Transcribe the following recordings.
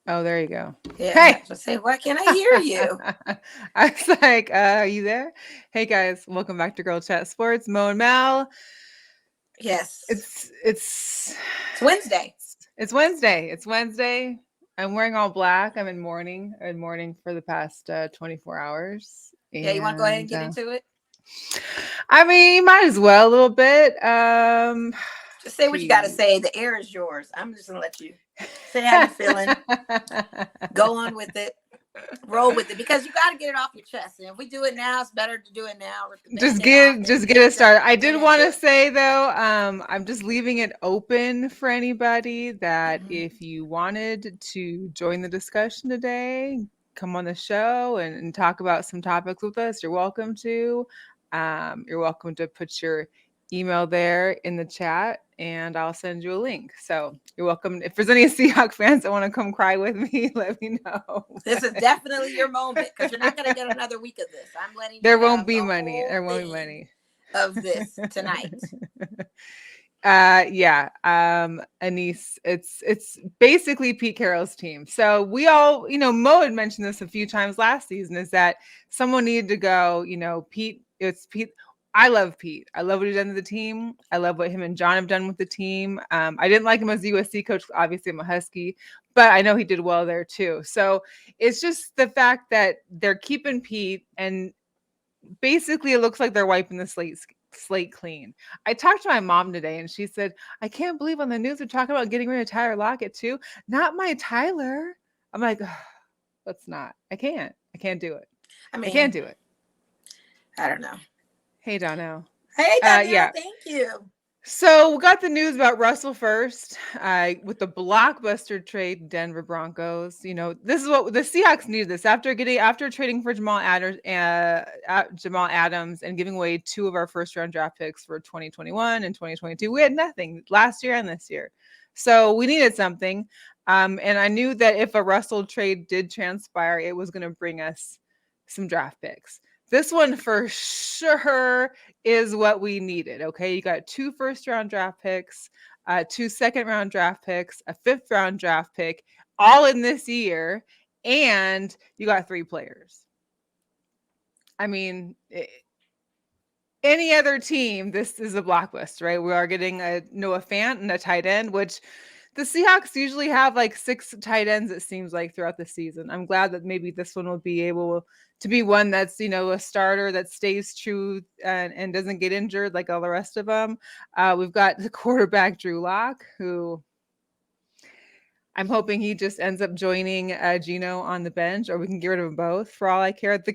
Oh, there you go. Yeah, I Hey. have to say, why can't I hear you? I was like, are you there? Hey guys, welcome back to Girl Chat Sports. Mo and Mel. Yes. It's It's Wednesday. it's Wednesday. It's Wednesday. I'm wearing all black. I'm in mourning. I've been mourning for the past 24 hours. Yeah, you want to go ahead and And get into it? I mean, might as well a little bit. Just say what you got to Geez. say. The air is yours. I'm just going to let you say how you feeling. Go on with it. Roll with it because you got to get it off your chest. And if we do it now, it's better to do it now. Rip the Band-Aid off and Just get then it started. I get did want into to it. say though, I'm just leaving it open for anybody that Mhm. if you wanted to join the discussion today, come on the show and talk about some topics with us, you're welcome to. You're welcome to put your email there in the chat and I'll send you a link. So you're welcome. If there's any Seahawks fans that want to come cry with me, let me know. This is definitely your moment because you're not going to get another week of this. I'm letting you There won't have be the money. whole There won't be thing money. of this tonight. Yeah. Anise, it's basically Pete Carroll's team. So we all, Mo had mentioned this a few times last season, is that someone needed to go, Pete, it's Pete. I love Pete. I love what he's done to the team. I love what him and John have done with the team. I didn't like him as USC coach. Obviously, I'm a Husky, but I know he did well there too. So it's just the fact that they're keeping Pete, and basically it looks like they're wiping the slate clean. I talked to my mom today and she said, I can't believe on the news they're talking about getting rid of Tyler Lockett too. Not my Tyler. I'm like, let's not. I can't do it. I I can't mean, do it. I don't know. Hey Donnell. Hey, Danielle, Yeah. thank you. So we got the news about Russell first, with the blockbuster trade Denver Broncos. This is what the Seahawks needed. This after trading for Jamal Adams and giving away two of our first round draft picks for 2021 and 2022. We had nothing last year and this year, so we needed something. And I knew that if a Russell trade did transpire, it was going to bring us some draft picks. This one for sure is what we needed. Okay. You got two first round draft picks, two second round draft picks, a fifth round draft pick, all in this year. And you got three players. I mean, any other team, this is a blockbuster, right? We are getting a Noah Fant and a tight end, which the Seahawks usually have like six tight ends, it seems like, throughout the season. I'm glad that maybe this one will be able to be one that's, a starter that stays true and doesn't get injured like all the rest of them. We've got the quarterback, Drew Lock, who I'm hoping he just ends up joining Gino on the bench, or we can get rid of them both for all I care. The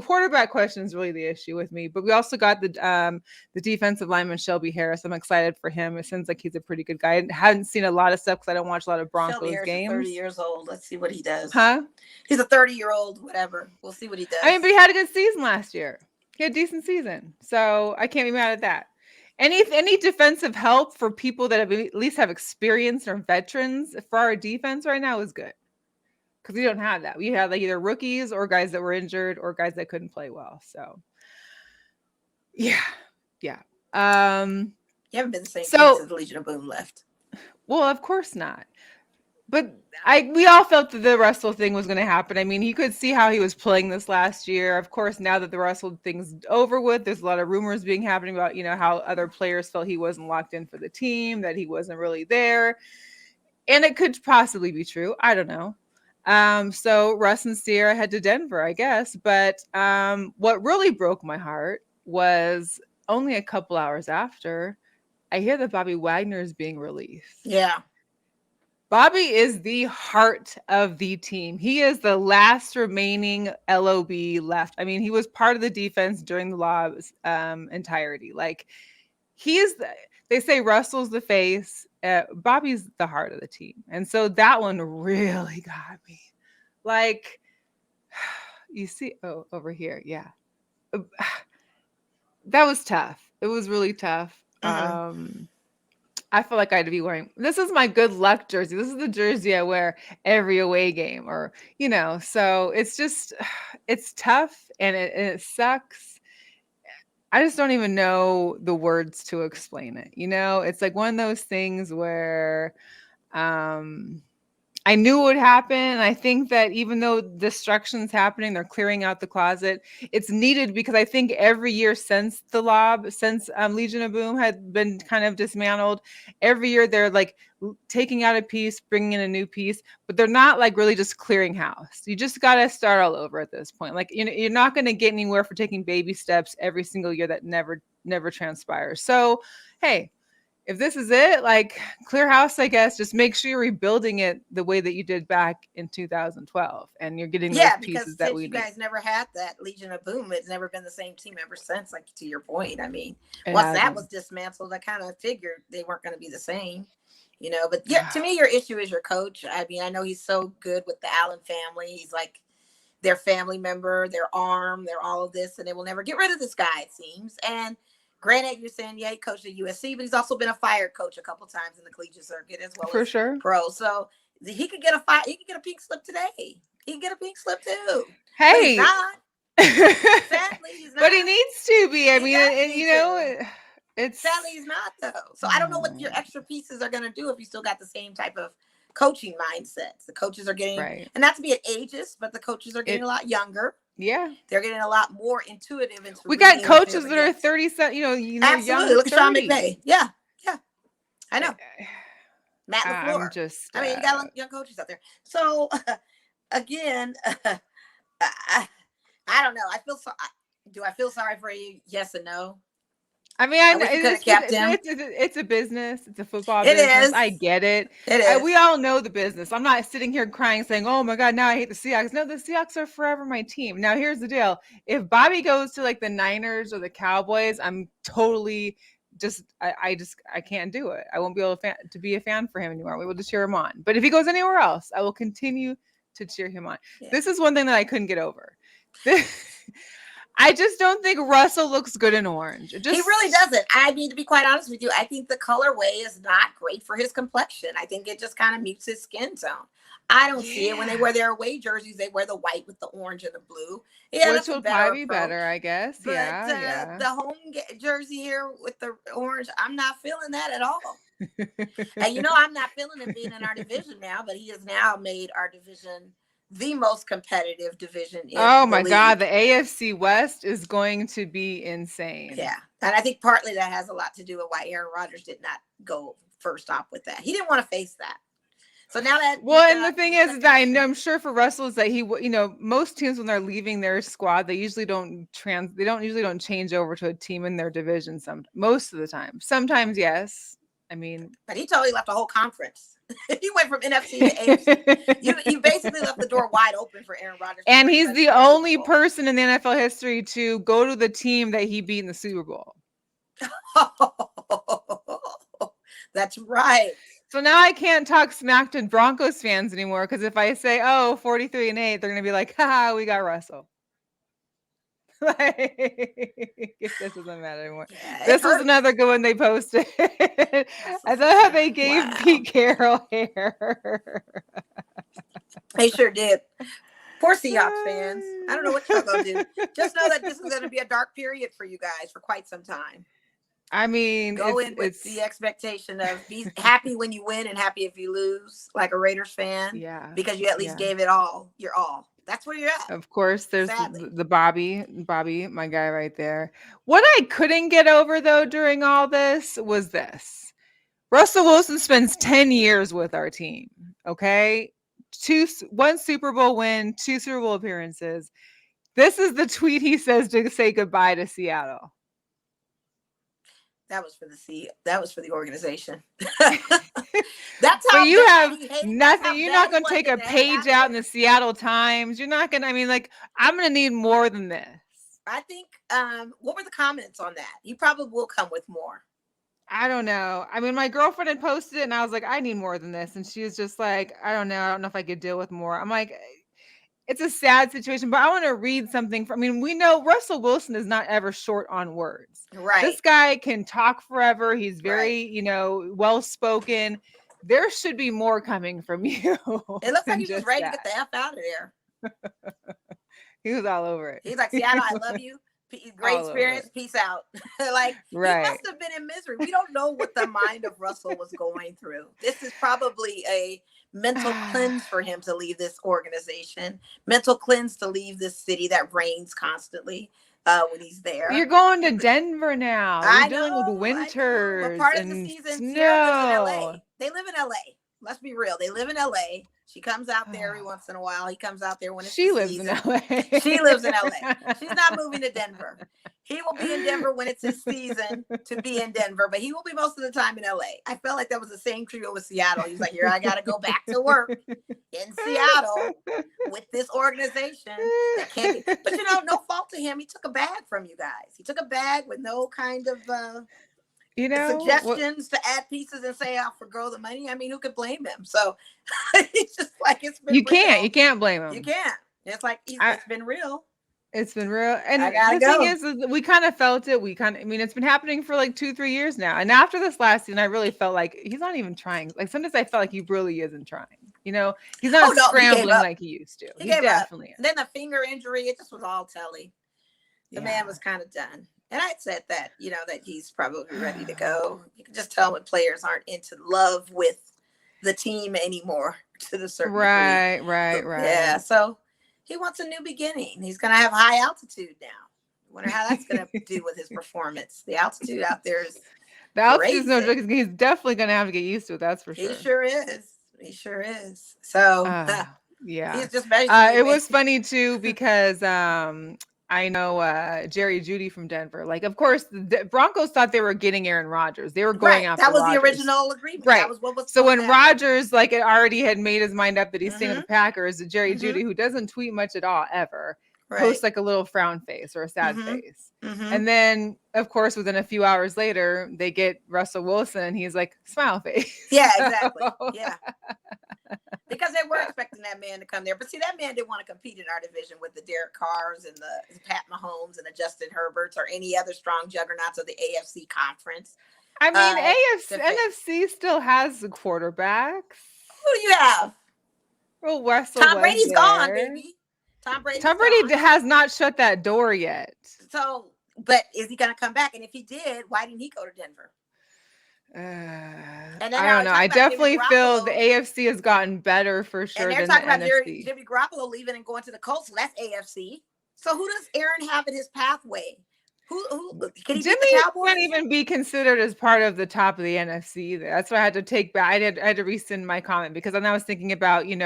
quarterback question is really the issue with me, but we also got the defensive lineman Shelby Harris. I'm excited for him. It seems like he's a pretty good guy. I haven't seen a lot of stuff because I don't watch a lot of Shelby Broncos Harris is 30 games. years old. Let's see what he does. Huh? He's a 30-year-old, whatever. We'll see what he I mean, does. but he had a good season last year. He had a decent season, so I can't be mad at that. Any defensive help for people that have at least have experience or veterans for our defense right now is good, because we don't have that. We have like either rookies or guys that were injured or guys that couldn't play well. So yeah, yeah. Um, You haven't been the same team so since the Legion of Boom left. well, of course not. But we all felt that the Russell thing was going to happen. I mean, you could see how he was playing this last year. Of course, now that the Russell thing's over with, there's a lot of rumors being happening about, how other players felt he wasn't locked in for the team, that he wasn't really there. And it could possibly be true. I don't know. So Russ and Sierra head to Denver, I guess. But what really broke my heart was only a couple hours after I hear that Bobby Wagner is being released. Yeah. Bobby is the heart of the team. He is the last remaining LOB left. I mean, he was part of the defense during the lob's entirety. Like, he is they say Russell's the face. Bobby's the heart of the team. And so that one really got me. Like, you see, over here. Yeah. Uh, That was tough. It was really tough. Mm-hmm. I feel like I had to be wearing, this is my good luck jersey. This is the jersey I wear every away game, or, so it's just, it's tough, and it sucks. I just don't even know the words to explain it. It's like one of those things where I knew it would happen. And I think that even though destruction's happening, they're clearing out the closet. It's needed because I think every year since since Legion of Boom had been kind of dismantled, every year they're like taking out a piece, bringing in a new piece, but they're not like really just clearing house. You just got to start all over at this point. Like, you're not going to get anywhere for taking baby steps every single year that never transpires. So, hey, if this is it, like, clear house, I guess, just make sure you're rebuilding it the way that you did back in 2012 and you're getting those pieces that we need. Because since you guys never had that Legion of Boom, it's never been the same team ever since, like, to your point. I mean, once that was dismantled, I kind of figured they weren't going to be the same, but yeah, to me, your issue is your coach. I mean, I know he's so good with the Allen family. He's like their family member, their arm, their all of this, and they will never get rid of this guy, it seems. And granted, you're saying, yeah, he coached at USC, but he's also been a fired coach a couple times in the collegiate circuit as well as pro. So he could get he could get a pink slip today. He could get a pink slip too. Hey, but he's not. Sadly, he's not. But he needs to be. I mean, sadly he's not though. So I don't know what your extra pieces are going to do if you still got the same type of coaching mindsets. The coaches are getting, and not to be an ageist, but the coaches are getting a lot younger. Yeah, they're getting a lot more intuitive. We got coaches that are 30, absolutely. Young, look at Sean McVay. Yeah, I know. Matt LaFleur. I mean, you got young coaches out there. So again, I don't know. Do I feel sorry for you? Yes and no. I mean, it's a business. It's a football business. Is. I get it. It is. We all know the business. I'm not sitting here crying saying, oh my God, now I hate the Seahawks. No, the Seahawks are forever my team. Now, here's the deal. If Bobby goes to like the Niners or the Cowboys, I'm totally I can't do it. I won't be able to be a fan for him anymore. We will just cheer him on. But if he goes anywhere else, I will continue to cheer him on. Yeah. This is one thing that I couldn't get over. I just don't think Russell looks good in orange. He really doesn't. I mean, to be quite honest with you, I think the colorway is not great for his complexion. I think it just kind of mutes his skin tone. I don't see it when they wear their away jerseys. They wear the white with the orange and the blue. Yeah, which will probably be better, I guess. But, the home jersey here with the orange, I'm not feeling that at all. And I'm not feeling it being in our division now, but he has now made our division the most competitive division in oh my God, the AFC West is going to be insane. Yeah. And I think partly that has a lot to do with why Aaron Rodgers did not go first off with that. He didn't want to face that. So now that and the thing is that I'm sure for Russell is that he, most teams when they're leaving their squad, they usually don't change over to a team in their division most of the time. Sometimes, yes. I mean, but he totally left a whole conference. He went from NFC to AFC. You basically left the door wide open for Aaron Rodgers. And he's the only person in the NFL history to go to the team that he beat in the Super Bowl. That's right. So now I can't talk smack to Broncos fans anymore because if I say, 43-8, they're going to be like, haha, we got Russell. This doesn't matter anymore. Yeah, this was another good one they posted. I love how they gave Pete Carroll hair. They sure did. Poor Seahawks fans. I don't know what y'all gonna do. Just know that this is going to be a dark period for you guys for quite some time. I mean, go in with the expectation of be happy when you win and happy if you lose, like a Raiders fan. Yeah, because you at least gave it all. Your all. That's where you're at. Of course, there's the Bobby, my guy right there. What I couldn't get over, though, during all this was this. Russell Wilson spends 10 years with our team, okay? 1 Super Bowl win, 2 Super Bowl appearances. This is the tweet he says to say goodbye to Seattle. That was for the organization. That's how. But you have nothing. You're not going to take a page out in the Seattle Times. You're not going to. I mean, like, I'm going to need more than this. I think. What were the comments on that? You probably will come with more. I don't know. I mean, my girlfriend had posted it, and I was like, I need more than this, and she was just like, I don't know. I don't know if I could deal with more. I'm like, it's a sad situation, but I want to read something. We know Russell Wilson is not ever short on words. Right. This guy can talk forever. He's very, well-spoken. There should be more coming from you. It looks like he was ready to get the F out of there. He was all over it. He's like, Seattle, I love you, Great experience. Peace out. Like, he must have been in misery. We don't know what the mind of Russell was going through. This is probably a mental cleanse for him to leave this organization, mental cleanse to leave this city that rains constantly when he's there. You're going to Denver now. You're dealing with winters. But part of the season, Sierra lives in LA. They live in LA. Let's be real. They live in LA. She comes out there every once in a while. He comes out there when it's She lives in LA. She lives in LA. She's not moving to Denver. He will be in Denver when it's his season to be in Denver, but he will be most of the time in LA. I felt like that was the same trio with Seattle. He's like, here, I got to go back to work in Seattle with this organization that can't be. But, no fault to him. He took a bag from you guys. He took a bag with no kind of suggestions to add pieces and say, I'll forgo the money. I mean, who could blame him? So it's just like, it's been you can't blame him. You can't. It's like, it's been real. It's been real. And the thing is we kind of felt it. It's been happening for like 2-3 years now. And after this last season, I really felt like he's not even trying. Like, sometimes I felt like he really isn't trying. He's not scrambling like he used to. He definitely is. And then the finger injury, it just was all telly. The man was kind of done. And I said that, that he's probably ready to go. You can just tell when players aren't into love with the team anymore to the certain degree. Right. Yeah, so he wants a new beginning. He's going to have high altitude now. I wonder how that's going to do with his performance. The altitude out there is is no joke. He's definitely going to have to get used to it. That's for sure. He sure is. So, yeah. He's just it was funny, too, because I know Jerry Jeudy from Denver. Like, of course, the Broncos thought they were getting Aaron Rodgers. They were going after That was Rodgers. The original agreement. Right. That was what was so when Rodgers, it already had made his mind up that he's staying with the Packers, Jerry Jeudy, who doesn't tweet much at all, ever, posts like a little frown face or a sad face. And then, of course, within a few hours later, they get Russell Wilson, and he's like, smile face. Yeah, exactly. Yeah. Because they were expecting that man to come there. But see, that man didn't want to compete in our division with the Derek Carrs and the Pat Mahomes and the Justin Herberts or any other strong juggernauts of the AFC conference. I mean, NFC still has the quarterbacks. Who do you have? Well, Russell Tom Brady's gone, baby. Tom Brady has not shut that door yet. So, but is he going to come back? And if he did, why didn't he go to Denver? I don't know. I definitely feel the AFC has gotten better for sure. And they're talking about Jimmy Garoppolo leaving and going to the Colts. So that's AFC. So who does Aaron have in his pathway? Who can he Jimmy beat the Cowboys? Can't even be considered as part of the top of the NFC either. That's why I had to take back. I had to rescind my comment because then I was thinking about him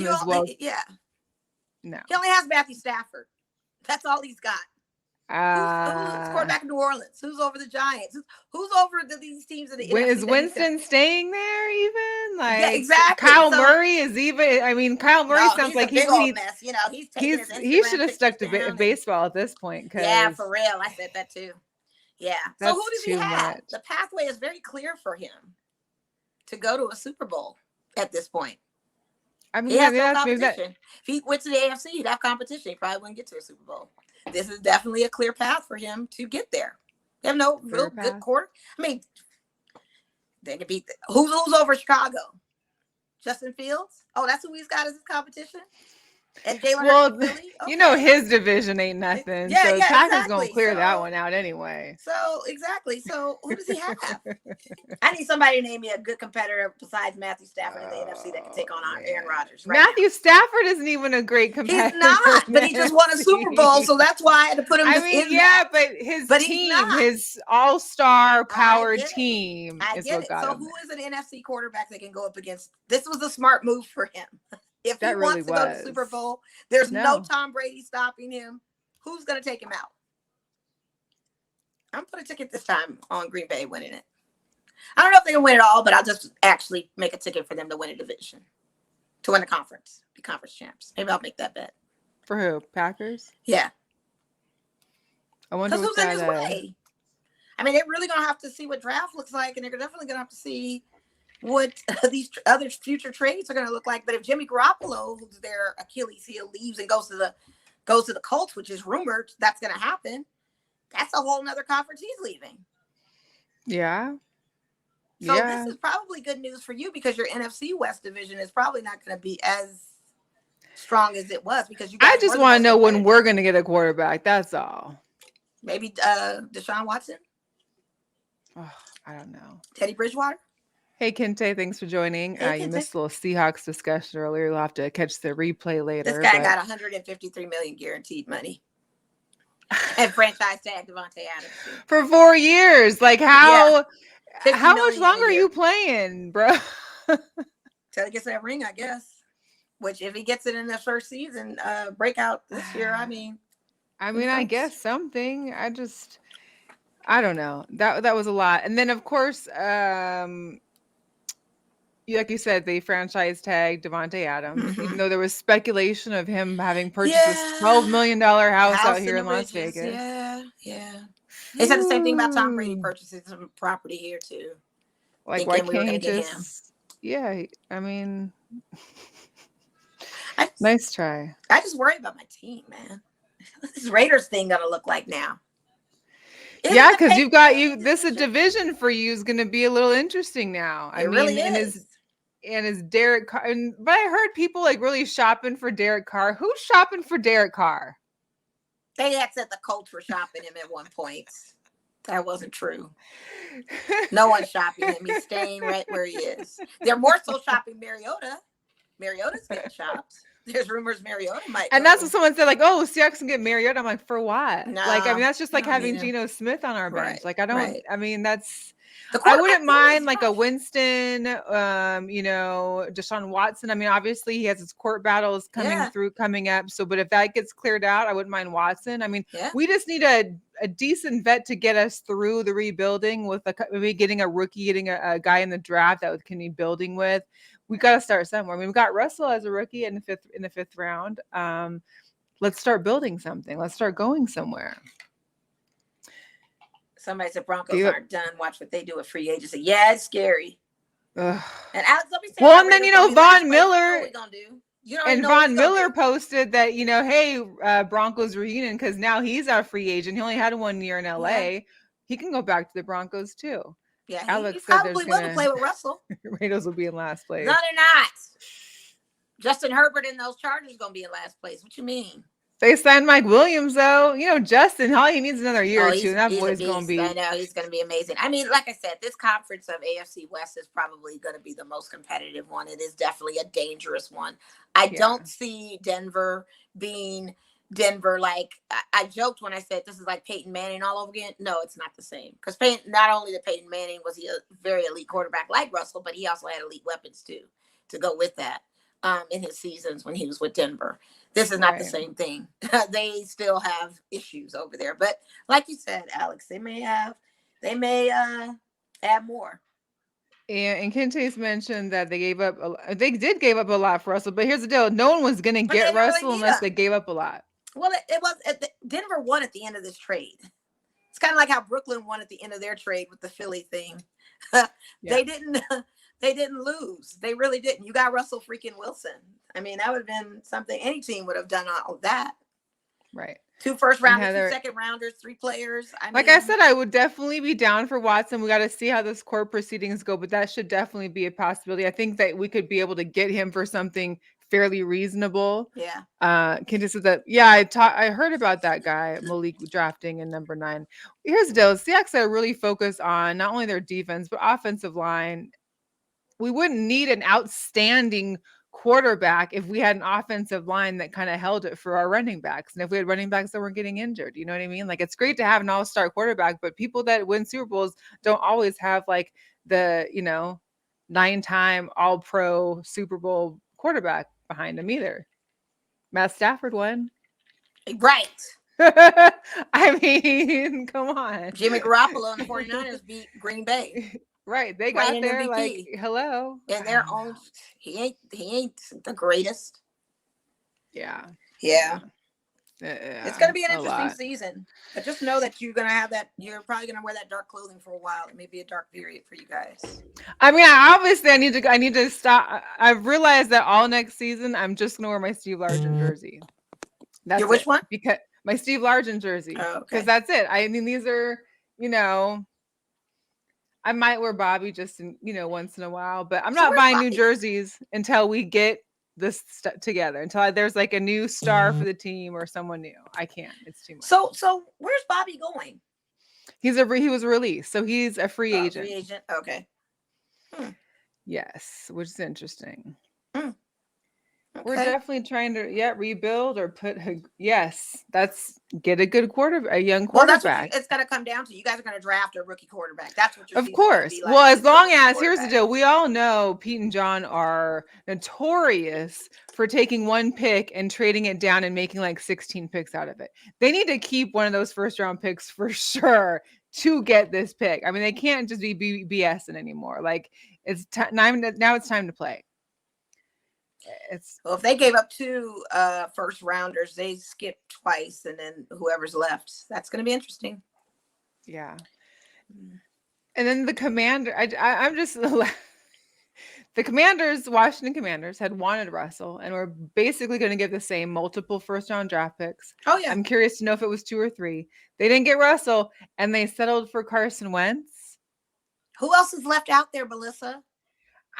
as well. Yeah. No. He only has Matthew Stafford. That's all he's got. Who's quarterback in New Orleans? Who's over the Giants? Who's over these teams in the NFC? Is Winston staying there even? Yeah, exactly. Kyle Murray is even. I mean, Kyle Murray sounds like he's a big old mess. He should have stuck to baseball at this point. Yeah, for real. I said that too. Yeah. So who does he have? Much. The pathway is very clear for him to go to a Super Bowl at this point. I mean, he has no competition. If he went to the AFC, he'd have competition. He probably wouldn't get to a Super Bowl. This is definitely a clear path for him to get there. They have no real good quarter. I mean, they could beat who's over Chicago? Justin Fields? Oh, that's who he's got as his competition? And Jalen Hurts, okay. His division ain't nothing. Yeah, so Packers gonna clear that one out anyway. So exactly. So who does he have? I need somebody to name me a good competitor besides Matthew Stafford in the NFC that can take on Aaron Rodgers. Matthew Stafford isn't even a great competitor. He's not, but he just won a Super Bowl, so that's why I had to put him. But his team, his all-star power team, is what got him. So who is an NFC quarterback that can go up against? This was a smart move for him. If he wants to go to Super Bowl, there's no Tom Brady stopping him. Who's going to take him out? I'm putting a ticket this time on Green Bay winning it. I don't know if they can win it all, but I'll just actually make a ticket for them to win a division, to win the conference, be conference champs. Maybe I'll make that bet. For who? Packers? Yeah. I wonder who's in his way. I mean, they're really going to have to see what draft looks like, and they're definitely going to have to see what these other future trades are going to look like. But if Jimmy Garoppolo, who's their Achilles heel, leaves and goes to the Colts, which is rumored that's going to happen, that's a whole nother conference he's leaving. Yeah. So this is probably good news for you because your NFC West division is probably not going to be as strong as it was because you guys. I just want to know when we're going to get a quarterback. That's all. Maybe Deshaun Watson. Oh, I don't know. Teddy Bridgewater. Hey, Kente, thanks for joining. Hey, you missed a little Seahawks discussion earlier. You'll have to catch the replay later. This guy got $153 million guaranteed money. And franchise tag Devontae Adams for 4 years. Like how much longer are you playing, bro? Till he gets that ring, I guess. Which if he gets it in the first season, breakout this year, I mean, I guess something. I don't know. That was a lot. And then of course, like you said, they franchise tagged Devontae Adams, even though there was speculation of him having purchased this $12 million house out here in Las Vegas. Yeah. They said the same thing about Tom Brady purchasing some property here too. Like, why can't he just? Yeah, I mean, nice try. I just worry about my team, man. What's this Raiders thing gonna look like now? Yeah, because you've got this a division for you is going to be a little interesting now. It really is. And his Derek Carr, but I heard people like really shopping for Derek Carr. Who's shopping for Derek Carr? They had said the Colts were shopping him at one point. That wasn't true. No one's shopping him. He's staying right where he is. They're more so shopping Mariota. Mariota's getting shopped. There's rumors Mariota might. And that's what someone said, like, oh, Seahawks can get Mariota. I'm like, for what? No, like, I mean, that's just like having Geno Smith on our bench. Like, I don't, I mean, that's, I wouldn't mind like a Winston, Deshaun Watson. I mean, obviously he has his court battles coming up. So, but if that gets cleared out, I wouldn't mind Watson. I mean, we just need a decent vet to get us through the rebuilding with maybe getting a rookie, getting a guy in the draft that can be building with. We got to start somewhere. I mean, we got Russell as a rookie in the fifth round. Let's start building something. Let's start going somewhere. Somebody said Broncos aren't done. Watch what they do with free agency. Yeah, it's scary. Ugh. And Alex, let me say and then Von Miller. Von Miller posted that hey, Broncos reunion because now he's our free agent. He only had 1 year in LA. Yeah. He can go back to the Broncos too. Yeah, Alex he probably will to play with Russell. Raiders will be in last place. No, they're not. Justin Herbert and those Chargers going to be in last place. What you mean? They signed Mike Williams, though. Justin, all he needs another year or two. And that boy's going to be. I know, he's going to be amazing. I mean, like I said, this conference of AFC West is probably going to be the most competitive one. It is definitely a dangerous one. I don't see Denver being Denver. Like, I joked when I said this is like Peyton Manning all over again. No, it's not the same. Because not only did Peyton Manning was he a very elite quarterback like Russell, but he also had elite weapons, too, to go with that in his seasons when he was with Denver. This is not the same thing. They still have issues over there. But like you said, Alex, they may add more. And Kente's mentioned that they did give up a lot for Russell. But here's the deal. No one was going to get Russell unless they gave up a lot. Well, it was Denver won at the end of this trade. It's kind of like how Brooklyn won at the end of their trade with the Philly thing. They didn't lose. They really didn't. You got Russell freaking Wilson. I mean, that would have been something any team would have done all of that. Right. 2 first rounders, 2 second rounders, 3 players. I said, I would definitely be down for Watson. We got to see how this court proceedings go, but that should definitely be a possibility. I think that we could be able to get him for something fairly reasonable. Yeah. Kendra said that. Yeah, I heard about that guy Malik drafting in number 9. Here's the deal: Seahawks are really focused on not only their defense but offensive line. We wouldn't need an outstanding quarterback if we had an offensive line that kind of held it for our running backs, and if we had running backs that weren't getting injured. You know what I mean? Like, it's great to have an all-star quarterback, but people that win Super Bowls don't always have like the 9-time All-Pro Super Bowl quarterback behind them either. Matt Stafford won. Right. I mean, come on. Jimmy Garoppolo and the 49ers beat Green Bay. Right. They got there MVP. Like, hello. And their own, he ain't the greatest. Yeah. It's going to be an interesting season. But just know that you're going to have that, you're probably going to wear that dark clothing for a while. It may be a dark period for you guys. I mean, obviously I need to stop. I've realized that all next season, I'm just going to wear my Steve Largent jersey. That's which one? Because my Steve Largent jersey. Because that's it. I mean, these are, I might wear Bobby just once in a while, but I'm not buying new jerseys until we get this together until there's like a new star for the team or someone new. I can't. It's too much. So where's Bobby going? He was released, so he's a free agent. Free agent. Okay. Yes, which is interesting. Okay. We're definitely trying to rebuild or that's get a good a young quarterback. Well, that's what it's going to come down to. You guys are going to draft a rookie quarterback. That's what you're. Of course. Well, as long as here's the deal, we all know Pete and John are notorious for taking one pick and trading it down and making like 16 picks out of it. They need to keep one of those first round picks for sure to get this pick. I mean, they can't just be BSing anymore. Like it's now it's time to play. Well, if they gave up 2 first rounders, they skipped twice, and then whoever's left, that's going to be interesting. Yeah. And then the commander, I'm just the Washington Commanders had wanted Russell, and we're basically going to give the same multiple first round draft picks. Oh yeah. I'm curious to know if it was 2 or 3. They didn't get Russell, and they settled for Carson Wentz. Who else is left out there, Melissa?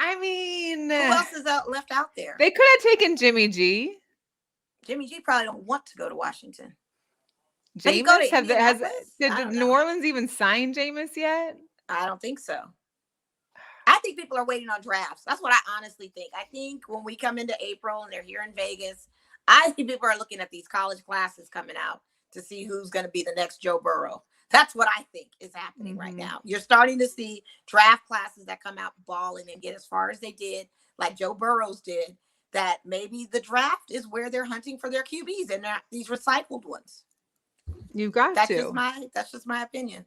I mean, who else is left out there? They could have taken Jimmy G. Jimmy G probably don't want to go to Washington. Jameis did New Orleans even sign Jameis yet? I don't think so. I think people are waiting on drafts. That's what I honestly think. I think when we come into April and they're here in Vegas, I think people are looking at these college classes coming out to see who's going to be the next Joe Burrow. That's what I think is happening right now. You're starting to see draft classes that come out balling and get as far as they did, like Joe Burrow's did, that maybe the draft is where they're hunting for their QBs and not these recycled ones. You've got that's just my opinion.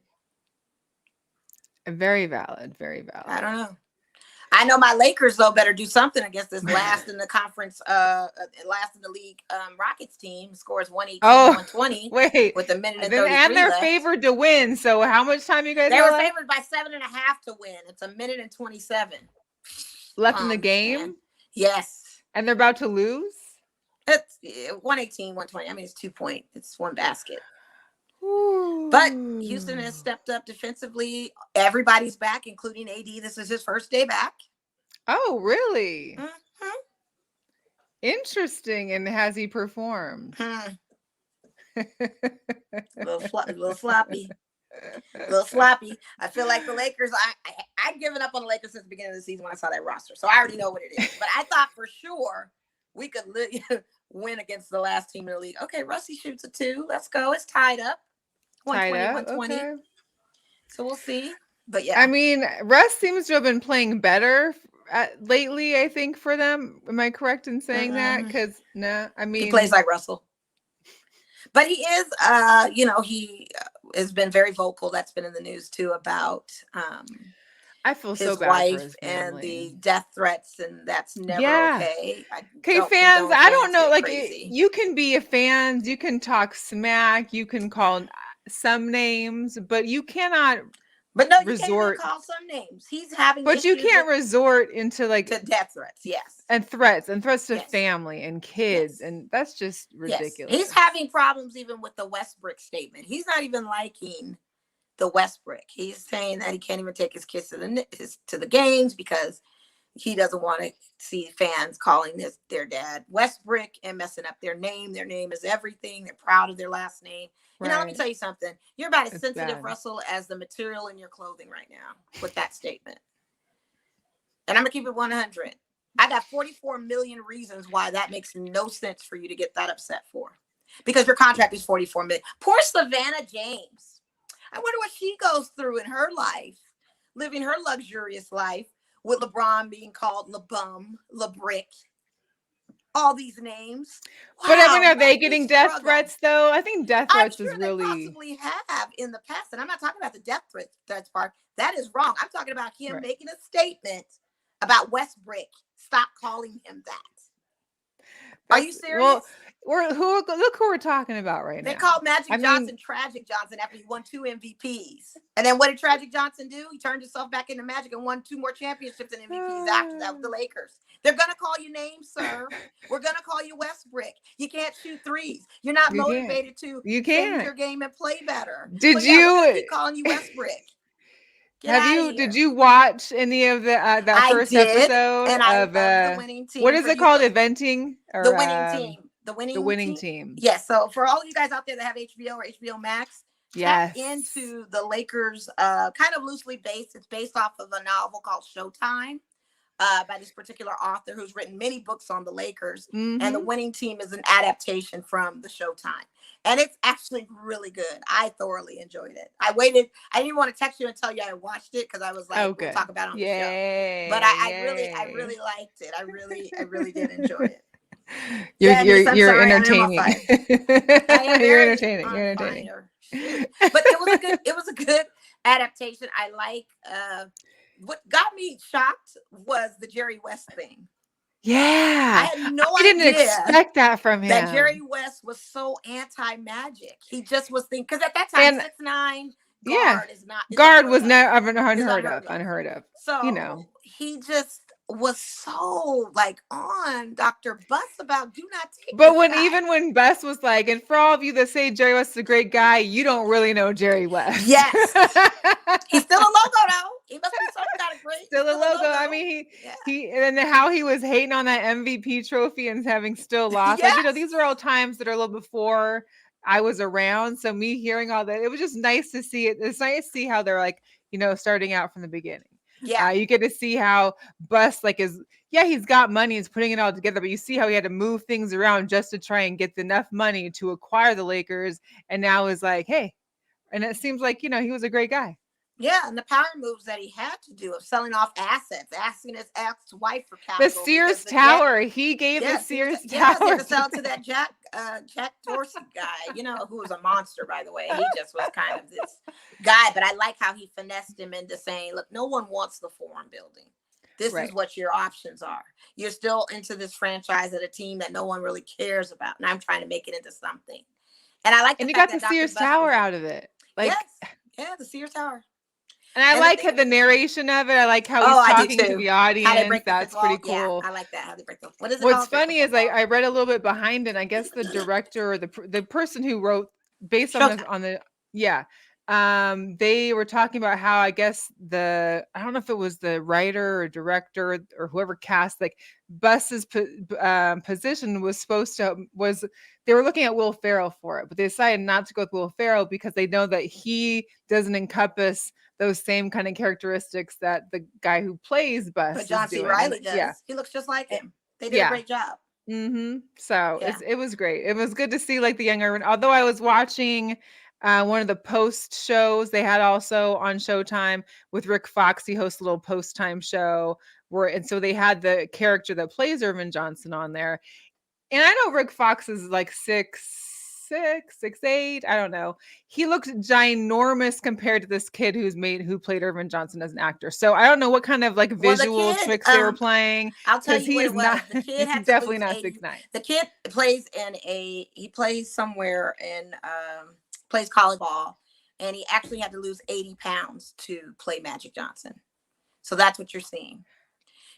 Very valid. Very valid. I don't know. I know my Lakers, though, better do something against this last in the conference, last in the league Rockets team. Scores 118-120 with a minute and 33 and they're left. Favored to win. So how much time you guys They were favored by 7.5 to win. It's a minute and 27 left in the game. Man. Yes. And they're about to lose? It's 118-120. I mean, it's 2 point. It's one basket. Ooh. But Houston has stepped up defensively. Everybody's back, including AD. This is his first day back. Oh, really? Mm-hmm. Interesting. And has he performed? A little sloppy. A little sloppy. I feel like the Lakers, I've given up on the Lakers since the beginning of the season when I saw that roster. So I already know what it is. But I thought for sure we could win against the last team in the league. Okay, Russie shoots a 2. Let's go. It's tied up. 120. Okay. So we'll see. But yeah. I mean, Russ seems to have been playing better lately, I think, for them. Am I correct in saying that? Because he plays like Russell. But he is, he has been very vocal. That's been in the news too about I feel his so bad wife for his and the death threats, and that's never okay. Okay, fans, I don't know. Like, you can be a fan, you can talk smack, you can call some names, but you cannot. But no, you can't call some names. He's having. But you can't resort into to death threats. Yes, and threats to family and kids, and that's just ridiculous. Yes. He's having problems even with the Westbrook statement. He's not even liking the Westbrook. He's saying that he can't even take his kids to the games because he doesn't want to see fans calling their dad Westbrook and messing up their name. Their name is everything. They're proud of their last name. Right. Let me tell you something. You're about as sensitive, Russell, as the material in your clothing right now with that statement. And I'm going to keep it 100. I got 44 million reasons why that makes no sense for you to get that upset for. Because your contract is 44 million. Poor Savannah James. I wonder what she goes through in her life, living her luxurious life with LeBron being called LeBum, LeBrick. All these names. Wow, but I mean, are they getting death threats though? I think death threats is really. They possibly have in the past, and I'm not talking about the death threats part. That is wrong. I'm talking about him making a statement about Westbrook. Stop calling him that. Are you serious? Well, look who we're talking about right now. They called Johnson Tragic Johnson after he won 2 MVPs. And then what did Tragic Johnson do? He turned himself back into Magic and won 2 more championships and MVPs after that with the Lakers. They're going to call you names, sir. We're going to call you Westbrook. You can't shoot threes. You're not motivated to change your game and play better. Did you keep calling you Westbrook? Get out of Did here. you watch any of the that I first did, episode and I of love the winning team. what is For it you, called? Eventing the or winning team. The the winning winning team. team. Yes. So for all you guys out there that have HBO or HBO Max, tap Yes. into the Lakers, kind of loosely based. It's based off of a novel called Showtime, by this particular author who's written many books on the Lakers. And the winning team is an adaptation from the Showtime. And it's actually really good. I thoroughly enjoyed it. I waited. I didn't want to text you and tell you I watched it because I was like, we'll talk about it on the show. But I really liked it. I really did enjoy it. You're entertaining. I am You're very entertaining. on You're entertaining. fire. Shoot. But it was a good adaptation. I like what got me shocked was the Jerry West thing. Yeah. I had no I didn't idea expect that from him. that Jerry West was so anti-magic. He just was thinking, because at that time, 6'9" guard is not guard was never unheard of. So you know, he just was so like on Dr. Buss about do not take. But even when Buss was like, and for all of you that say Jerry West is a great guy, you don't really know Jerry West. Yes. He's still a logo though. He must be some kind of great. Still a logo. I mean, he and how he was hating on that MVP trophy and having still lost. Yes. Like, these are all times that are a little before I was around. So me hearing all that, it was just nice to see it. It's nice to see how they're like, starting out from the beginning. Yeah. You get to see how Buss he's got money, he's putting it all together, but you see how he had to move things around just to try and get enough money to acquire the Lakers. And now is like, hey, and it seems like, he was a great guy. Yeah, and the power moves that he had to do of selling off assets, asking his ex-wife for capital. The Sears Tower. He gave the Sears Tower. He had to sell to that Jack Dorsey guy, who was a monster, by the way. He just was kind of this guy. But I like how he finessed him into saying, look, no one wants the Forum building. This is what your options are. You're still into this franchise at a team that no one really cares about. And I'm trying to make it into something. And I like and you got the Sears Tower out of it. Yes. Yeah, the Sears Tower. And I like the narration of it. I like how he's talking to the audience. That's pretty cool. Yeah, I like that. How they break the. What is it? What's funny is I read a little bit behind it. I guess the director or the person who wrote based on they were talking about how I guess I don't know if it was the writer or director or whoever cast like Buss's position was they were looking at Will Ferrell for it, but they decided not to go with Will Ferrell because they know that he doesn't encompass those same kind of characteristics that the guy who plays Buss. But John C. Reilly does. Yeah. He looks just like him. They did a great job. So it was great. It was good to see like the younger. Although I was watching one of the post shows they had also on Showtime with Rick Fox. He hosts a little post time show and so they had the character that plays Irvin Johnson on there. And I know Rick Fox is like 6'8". I don't know. He looks ginormous compared to this kid who played Irvin Johnson as an actor. So I don't know what kind of like visual tricks they were playing. I'll tell you what it was. The kid had definitely not 6'9". The kid plays somewhere in plays college ball, and he actually had to lose 80 pounds to play Magic Johnson. So that's what you're seeing.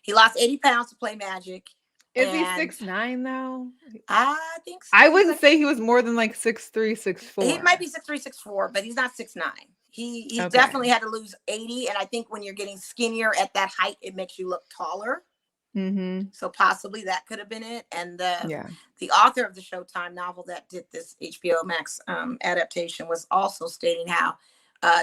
He lost 80 pounds to play Magic. Is he 6'9" though? I think so. I wouldn't say he was more than like 6'3", 6'4". He might be 6'3", 6'4", but he's not 6'9". He definitely had to lose 80, and I think when you're getting skinnier at that height, it makes you look taller. So possibly that could have been it. And the author of the Showtime novel that did this HBO Max adaptation was also stating how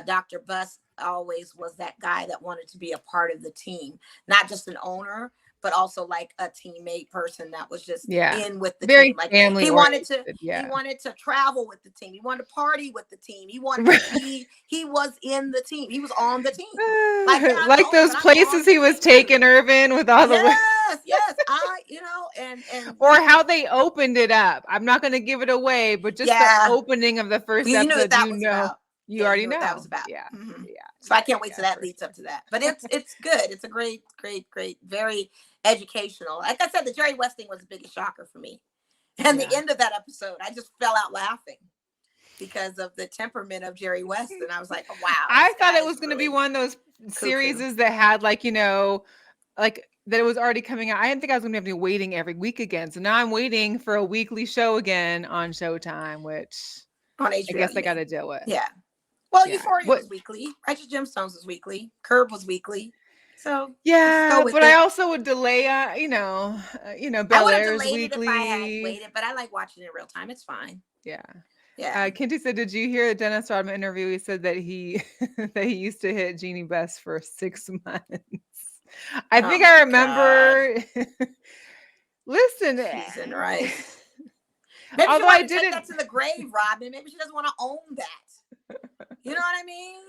Dr. Buss always was that guy that wanted to be a part of the team, not just an owner, but also like a teammate person that was just in with the team. Like family he wanted to travel with the team. He wanted to party with the team. He wanted to he was in the team. He was on the team. Like those places he was taking Irvin with all the and or how they opened it up. I'm not going to give it away, but just the opening of the first episode, you already know what that was about. Yeah. So I can't wait till that leads up to that. But it's good. It's a great, very educational. Like I said, the Jerry West thing was the biggest shocker for me. And the end of that episode, I just fell out laughing because of the temperament of Jerry West. And I was like, oh, wow. I thought it was going to be one of those series that had like, like that it was already coming out. I didn't think I was going to be waiting every week again. So now I'm waiting for a weekly show again on Showtime, which on HBO, I guess I got to deal with. Yeah. Well, Yeah. Euphoria was weekly. Righteous Gemstones was weekly. Curb was weekly. So Yeah, but it. I also would delay, I Bel would have Air's delayed it if I had weekly. waited, but I like watching it in real time. It's fine. Yeah. Yeah. Kinty said, did you hear the Dennis Rodman interview? He said that he that he used to hit Jeannie Best for 6 months. I think I remember. Listen, Cheese and rice. Maybe although she I wanted to take didn't that to the grave, Robin. Maybe she doesn't want to own that. You know what I mean?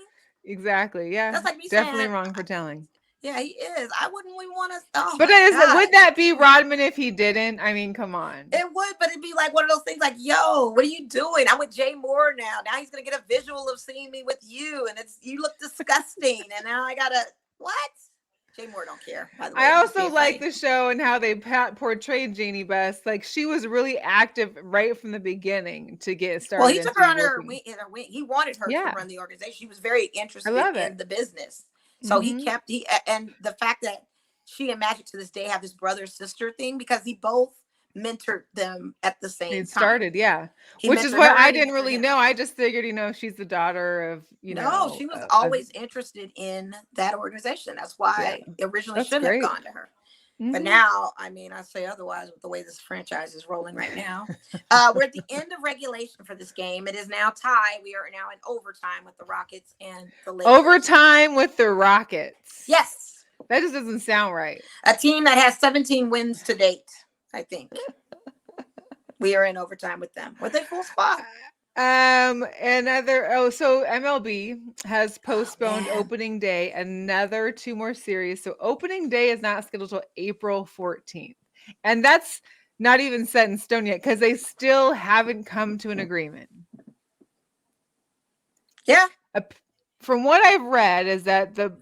exactly. Yeah, That's like me definitely saying, wrong for telling. yeah, he is. I wouldn't we want to. Oh But my God. would that be Rodman if he didn't? I mean, come on. It would, but it'd be like one of those things like, yo, what are you doing? I'm with Jay Moore now. Now he's going to get a visual of seeing me with you. And you look disgusting. And now I got to, what? Jay Moore don't care, by the way. I also like the show and how they portrayed Jeannie Best. Like, she was really active right from the beginning to get started. Well, he took her under her wing. He wanted her to run the organization. She was very interested in the business. So and the fact that she and Magic to this day have this brother-sister thing, because he both mentored them at the same time. It started, which is what I didn't really know. I just figured, she's the daughter of, No, she was always interested in that organization. That's why it originally should have gone to her. But now, I mean, I say otherwise with the way this franchise is rolling right now. We're at the end of regulation for this game. It is now tied. We are now in overtime with the Rockets and the Lakers. Overtime with the Rockets. Yes. That just doesn't sound right. A team that has 17 wins to date, I think. We are in overtime with them. With a full spot. So MLB has postponed opening day another 2 more series. So opening day is not scheduled till April 14th. And that's not even set in stone yet because they still haven't come to an agreement. Yeah. From what I've read is that the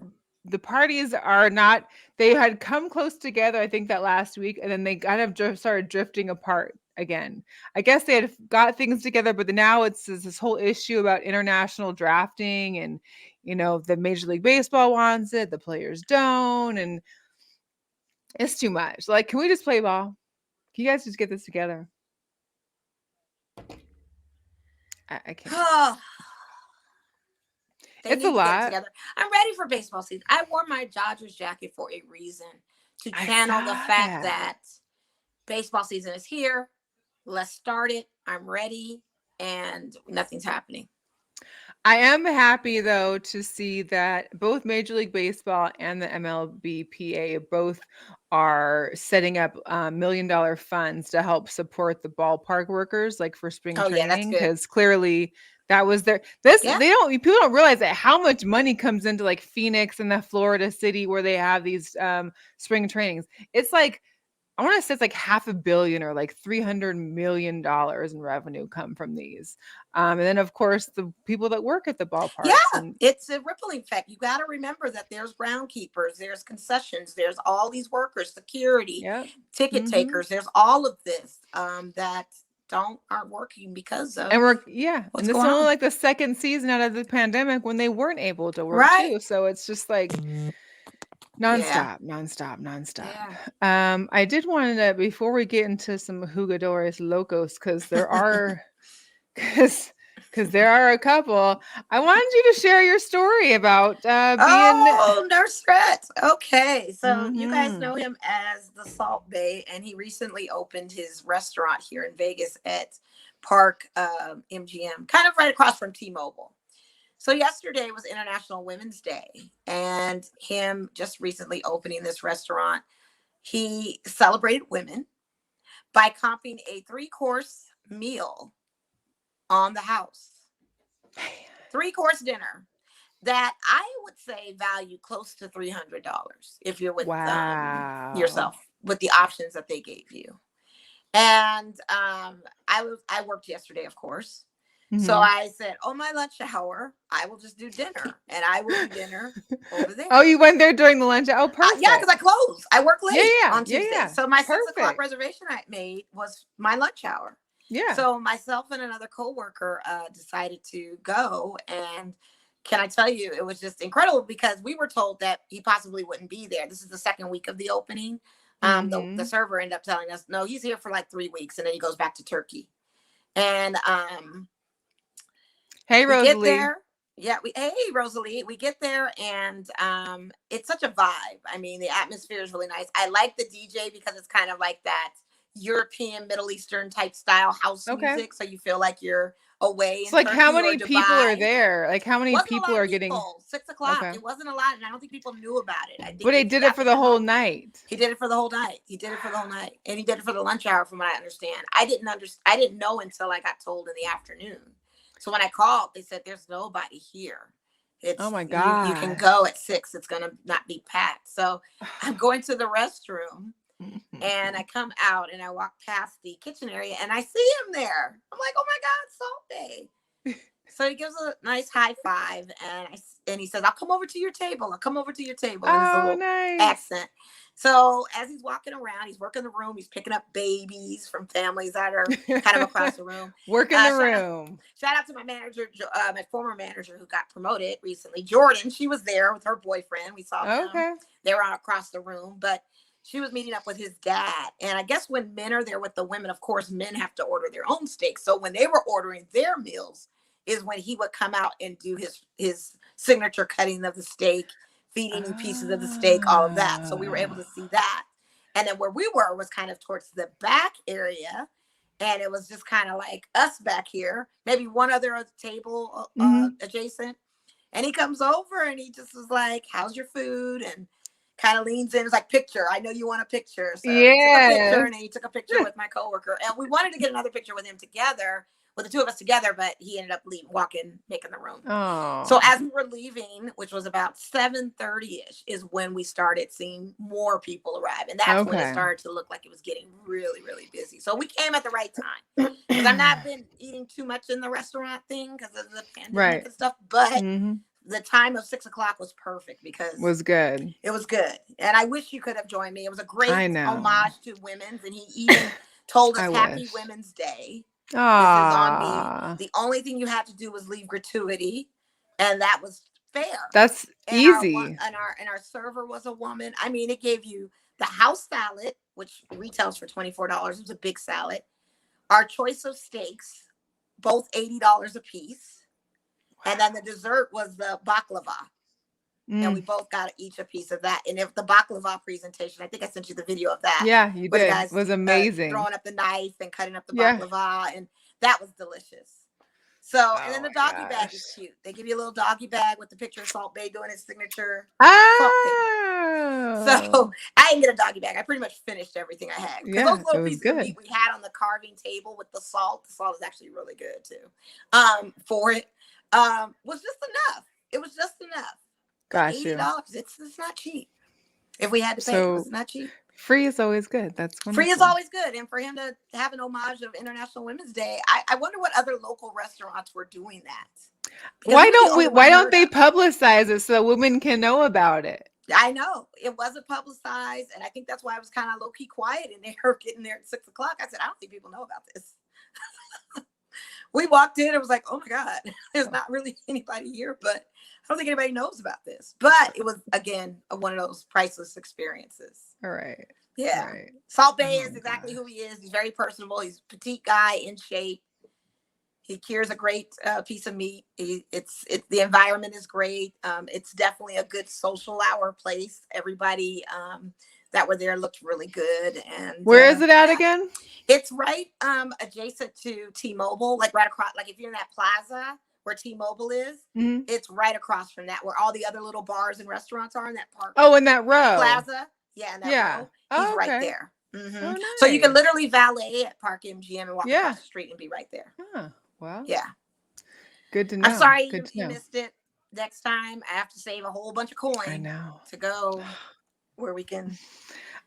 parties are not, they had come close together, I think that last week, and then they kind of started drifting apart again. I guess they had got things together, but now it's this whole issue about international drafting, and the Major League Baseball wants it, the players don't, and it's too much. Like, can we just play ball? Can you guys just get this together? I can't. It's a lot. I'm ready for baseball season. I wore my Dodgers jacket for a reason, to channel the fact that baseball season is here. Let's start it. I'm ready, and nothing's happening. I am happy, though, to see that both Major League Baseball and the MLBPA both are setting up $1 million funds to help support the ballpark workers, like for spring training, because clearly that was their people don't realize that how much money comes into like Phoenix and the Florida city where they have these spring trainings. It's like, I want to say it's like $500 million or like $300 million in revenue come from these. And then, of course, the people that work at the ballpark. Yeah, it's a rippling effect. You got to remember that there's groundkeepers, there's concessions, there's all these workers, security, ticket takers. There's all of this that aren't working because of and this is only like the second season out of the pandemic when they weren't able to work too. So it's just like nonstop. Yeah. I did want to, before we get into some Jugadores Locos, because there are a couple, I wanted you to share your story about being Nurse Stretch. Okay, so you guys know him as the Salt Bae, and he recently opened his restaurant here in Vegas at Park MGM, kind of right across from T-Mobile. So yesterday was International Women's Day, and him just recently opening this restaurant, he celebrated women by comping a 3-course meal on the house. 3-course dinner that I would say value close to $300 if you're with yourself, with the options that they gave you. And I worked yesterday, of course. So I said, my lunch hour, I will just do dinner, and I will do dinner over there. Oh, you went there during the lunch? Oh, perfect. Yeah, because I close. I work late on Tuesday. Yeah. So my 6 o'clock reservation I made was my lunch hour. Yeah. So myself and another coworker decided to go, and can I tell you, it was just incredible because we were told that he possibly wouldn't be there. This is the second week of the opening. The server ended up telling us, no, he's here for like 3 weeks, and then he goes back to Turkey. And hey, Rosalie. Get there. Yeah, hey Rosalie, we get there and it's such a vibe. I mean, the atmosphere is really nice. I like the DJ because it's kind of like that European, Middle Eastern type style house Okay. music, so you feel like you're away So in like how Turkey or many people are Dubai. there? Like how many Wasn't a people lot of are getting people. 6 o'clock. okay. It wasn't a lot, and I don't think people knew about it. I But think they they did just it got for the the whole memo. night. He did it for the whole night. He did it for the whole night, and he did it for the lunch hour, from what I understand. I didn't know until I got told in the afternoon. So when I called, they said there's nobody here. Oh It's my you can gosh. go at 6. It's gonna not be packed. So I'm going to the restroom, and I come out and I walk past the kitchen area and I see him there. I'm like, oh my God, Salt Bae. So he gives a nice high five, and he says, "I'll come over to your table. I'll come over to your table." And his Oh, little nice. accent. So as he's walking around, he's working the room. He's picking up babies from families that are kind of across the room. Working the room. Shout out to my manager, my former manager who got promoted recently, Jordan. She was there with her boyfriend. We saw them. Okay. They were on across the room, but she was meeting up with his dad. And I guess when men are there with the women, of course, men have to order their own steaks. So when they were ordering their meals is when he would come out and do his signature cutting of the steak, feeding you pieces of the steak, all of that. So we were able to see that. And then where we were was kind of towards the back area. And it was just kind of like us back here, maybe one other table adjacent. And he comes over and he just was like, "How's your food?" And kind of leans in. It's like, "Picture. I know you want a picture." So he took a picture, and he took a picture with my coworker. And we wanted to get another picture with him together, with the two of us together, but he ended up making the room. Oh. So as we were leaving, which was about 7:30ish, is when we started seeing more people arrive. And that's when it started to look like it was getting really, really busy. So we came at the right time. Because I've not been eating too much in the restaurant thing because of the pandemic and stuff. But the time of 6 o'clock was perfect because was good. It was good. And I wish you could have joined me. It was a great homage to women's. And he even told us Happy Women's Day. This is on me. The only thing you had to do was leave gratuity, and that was fair. That's easy. And our server was a woman. I mean, it gave you the house salad, which retails for $24. It was a big salad. Our choice of steaks, both $80 a piece. Wow. And then the dessert was the baklava. And we both got each a piece of that. And if the baklava presentation, I think I sent you the video of that. Yeah, you did. It was amazing. Throwing up the knife and cutting up the baklava. And that was delicious. So, and then the doggy bag is cute. They give you a little doggy bag with the picture of Salt Bae doing his signature. So I didn't get a doggy bag. I pretty much finished everything I had. Because those little pieces of meat we had on the carving table with the salt is actually really good too. For it was just enough. It was just enough. $80. It's not cheap. If we had to pay, it's not cheap. Free is always good. That's wonderful. Free is always good. And for him to have an homage of International Women's Day, I wonder what other local restaurants were doing that. Why don't they publicize it so women can know about it? I know it wasn't publicized, and I think that's why I was kind of low key quiet in there, getting there at 6 o'clock. I said, I don't think people know about this. We walked in, it was like, oh my God, there's not really anybody here, but I don't think anybody knows about this. But it was, again, one of those priceless experiences. All right. Yeah. All right. Salt Bae is exactly who he is. He's very personable. He's a petite guy, in shape. He cures a great piece of meat. It's the environment is great. It's definitely a good social hour place. Everybody that were there looked really good. And where is it at again? It's right adjacent to T-Mobile, like right across. Like if you're in that plaza where T-Mobile is, it's right across from that, where all the other little bars and restaurants are in that park. Oh, in that row. Plaza. Yeah, in that row. He's right there. Oh, nice. So you can literally valet at Park MGM and walk across the street and be right there. Huh. Well, yeah. Good to know. I'm sorry you missed it. Next time, I have to save a whole bunch of coin to go where we can.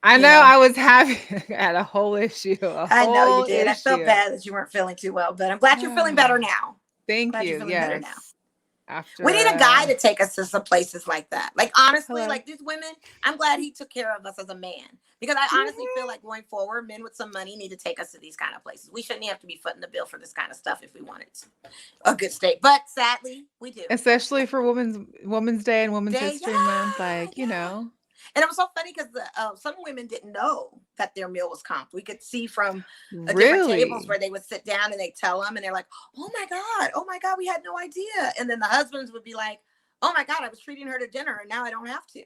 I know. I was having a whole issue. I know you did. I felt bad that you weren't feeling too well, but I'm glad you're feeling better now. Thank you. Better now. We need a guy to take us to some places like that. Like, honestly, like these women, I'm glad he took care of us as a man. Because I honestly feel like going forward, men with some money need to take us to these kind of places. We shouldn't have to be footing the bill for this kind of stuff if we wanted a good steak. But sadly, we do. Especially for Women's Day and Women's History Month. Like, you know. And it was so funny because some women didn't know that their meal was comped. We could see from different tables where they would sit down and they tell them, and they're like, oh my God, we had no idea. And then the husbands would be like, oh my God, I was treating her to dinner and now I don't have to.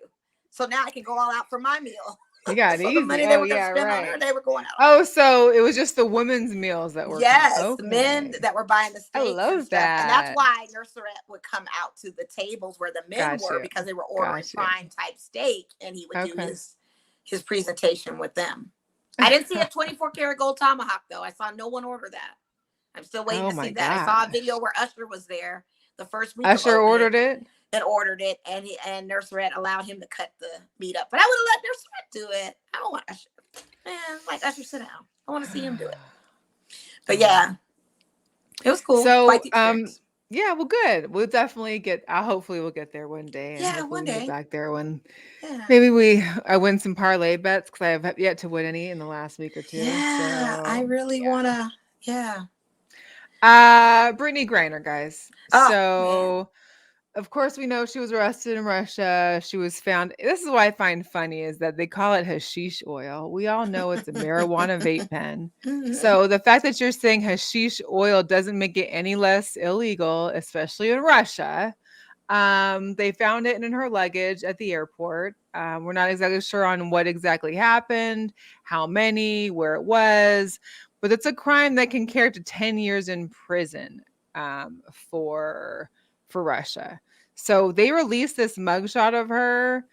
So now I can go all out for my meal. You got so easy. the money they were going to spend on her, they were going out. Oh, so it was just the women's meals that were the men that were buying the steaks and stuff. And that's why Nurserette would come out to the tables where the men were, because they were ordering prime type steak, and he would do his presentation with them. I didn't see a 24 karat gold tomahawk though. I saw no one order that. I'm still waiting to see that. I saw a video where Usher was there the first week. Usher ordered it. And ordered it, and Nurserette allowed him to cut the meat up. But I would have let Nurserette do it. I don't want Usher. Man, like Usher, sit down. I want to see him do it. But yeah, it was cool. So, yeah, well, good. We'll definitely hopefully we'll get there one day. And one day. Get back there when maybe I win some parlay bets, because I have yet to win any in the last week or two. Yeah, so, I really want to. Yeah. Brittney Griner, guys. Man. Of course, we know she was arrested in Russia. She was found. This is what I find funny, is that they call it hashish oil. We all know it's a marijuana vape pen. So the fact that you're saying hashish oil doesn't make it any less illegal, especially in Russia. They found it in her luggage at the airport. We're not exactly sure on what exactly happened, how many, where it was, but it's a crime that can carry up to 10 years in prison for Russia. So they released this mugshot of her.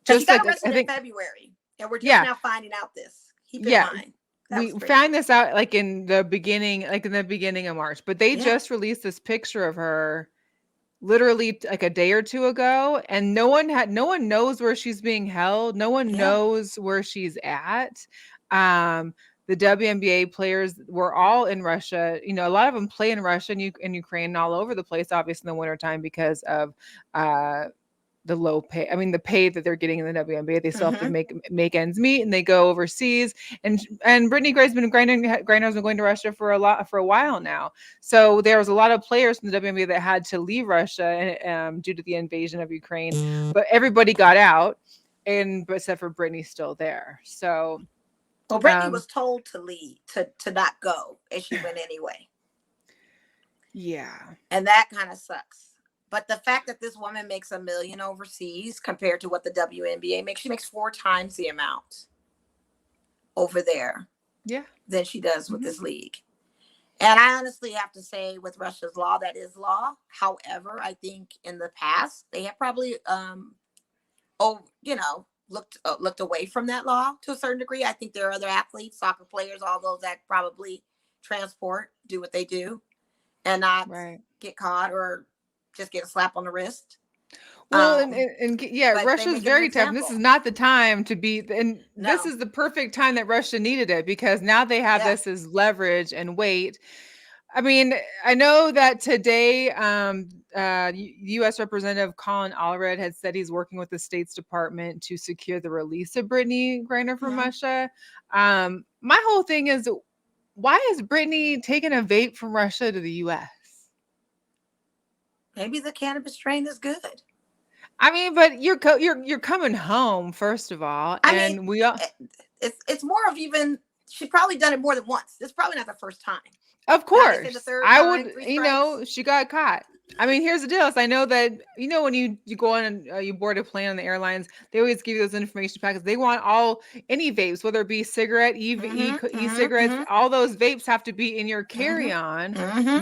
She got arrested in February, and we're just now finding out this. Keep in mind. We found this out like in the beginning of March, but they just released this picture of her literally like a day or two ago, and no one knows where she's being held. No one knows where she's at. The WNBA players were all in Russia. You know, a lot of them play in Russia and Ukraine and all over the place, obviously in the wintertime, because of the low pay. I mean, the pay that they're getting in the WNBA, they still have to make ends meet, and they go overseas. And Brittney Griner's been going to Russia for a while now. So there was a lot of players from the WNBA that had to leave Russia due to the invasion of Ukraine. But everybody got out, but except for Brittney's still there. So. Well, Brittney was told to leave, to not go, and she went anyway. Yeah. And that kind of sucks. But the fact that this woman makes $1 million overseas compared to what the WNBA makes, she makes 4 times the amount over there than she does with this league. And I honestly have to say, with Russia's law, that is law. However, I think in the past, they have probably, looked away from that law to a certain degree. I think there are other athletes, soccer players, all those that probably do what they do and not get caught or just get a slap on the wrist. Well, Russia's very tough. This is not the time to be, this is the perfect time that Russia needed it, because now they have this as leverage and weight. I mean, I know that today, U.S. Representative Colin Allred had said he's working with the State's Department to secure the release of Brittney Griner from Russia. My whole thing is, why is Brittney taking a vape from Russia to the U.S.? Maybe the cannabis strain is good. I mean, but you're coming home, first of all, and we all. It's more of even. She's probably done it more than once. It's probably not the first time. Of course, she got caught. I mean, here's the deal. So I know that, when you go on and you board a plane on the airlines, they always give you those information packets. They want any vapes, whether it be cigarette, e-cigarettes, all those vapes have to be in your carry-on,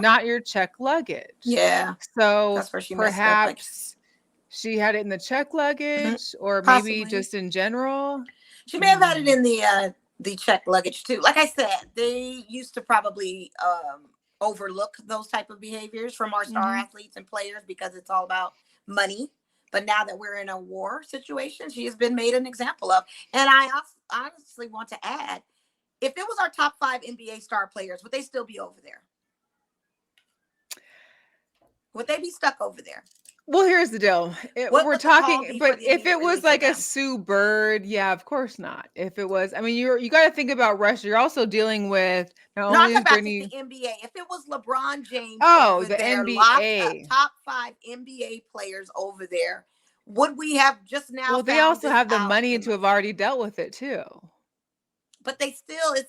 not your check luggage. Yeah. So that's where perhaps she had it in the check luggage, or maybe just in general. She may have had it in the check luggage too. Like I said, they used to probably overlook those type of behaviors from our star athletes and players because it's all about money. But now that we're in a war situation, she has been made an example of. And I honestly want to add, if it was our top 5 NBA star players, would they still be over there? Would they be stuck over there? Well, here's the deal. We're talking, but if it was like a Sue Bird, of course not. If it was, I mean, you got to think about Russia. You're also dealing with not about the NBA. If it was LeBron James, the NBA, top 5 NBA players over there, would we have just now? Well, they found also this have the out money in to have already dealt with it too. But it's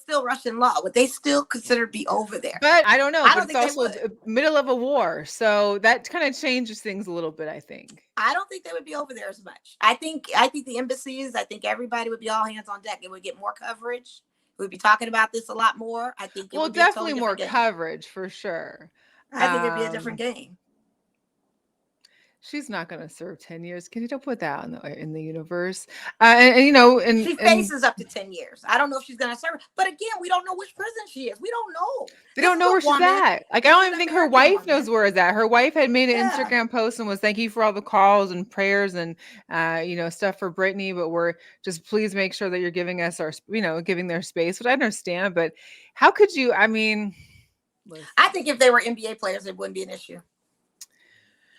still Russian law. Would they still consider be over there? But I don't know. I But don't it's think they also would. middle of a war, so that kind of changes things a little bit, I think. I don't think they would be over there as much. I think the embassies, I think everybody would be all hands on deck. It would get more coverage. We'd be talking about this a lot more. I think it would be definitely a totally more different game. coverage for sure. I think it'd be a different game. She's not going to serve 10 years. Can you don't put that in the universe? And you know, and she faces up to 10 years. I don't know if she's going to serve, but again, we don't know which prison she is. We don't know. They don't know where she's at. Like, I don't even think her wife knows where it's at. Her wife had made an Instagram post and was thank you for all the calls and prayers and, you know, stuff for Brittney, but we're just please make sure that you're giving us our, you know, giving their space, which I understand. But how could you? I mean, listen. I think if they were NBA players, it wouldn't be an issue.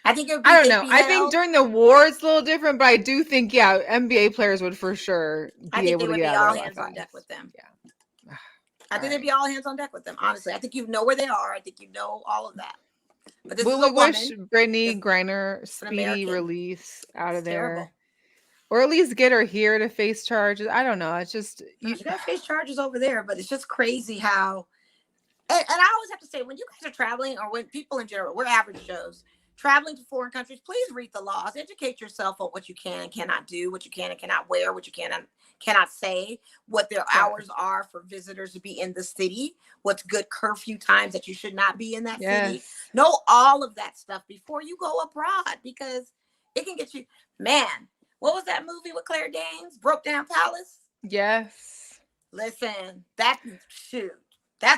I think it would be, I don't know. I think during the war it's a little different, but I do think NBA players would for sure be able to get out. I think they would be all hands on deck with them. Yeah. I think they'd be all hands on deck with them. Honestly, I think you know where they are. I think you know all of that. But this we wish Brittney Griner speedy release out of there, terrible. Or at least get her here to face charges. I don't know. It's just you got to face charges over there, but it's just crazy how. And I always have to say, when you guys are traveling, or when people in general, we're average Joes. Traveling to foreign countries, please read the laws. Educate yourself on what you can and cannot do, what you can and cannot wear, what you can and cannot say, what their hours are for visitors to be in the city, what's good curfew times that you should not be in that city. Know all of that stuff before you go abroad, because it can get you. Man, what was that movie with Claire Danes? Broke Down Palace? Yes. Listen, that's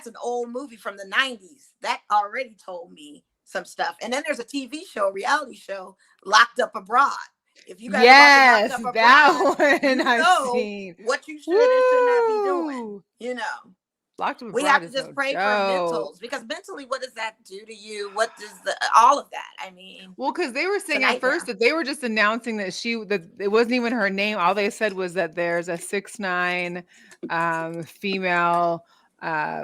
an old movie from the 90s. That already told me some stuff. And then there's a TV show, reality show, Locked Up Abroad. If you guys Locked Up Abroad, that one I've seen. What you should and should not be doing. You know. Locked Up Abroad. We have to just pray for mentals, because mentally, what does that do to you? What does all of that? I mean, well, because they were saying at first that they were just announcing that it wasn't even her name. All they said was that there's a 6'9" female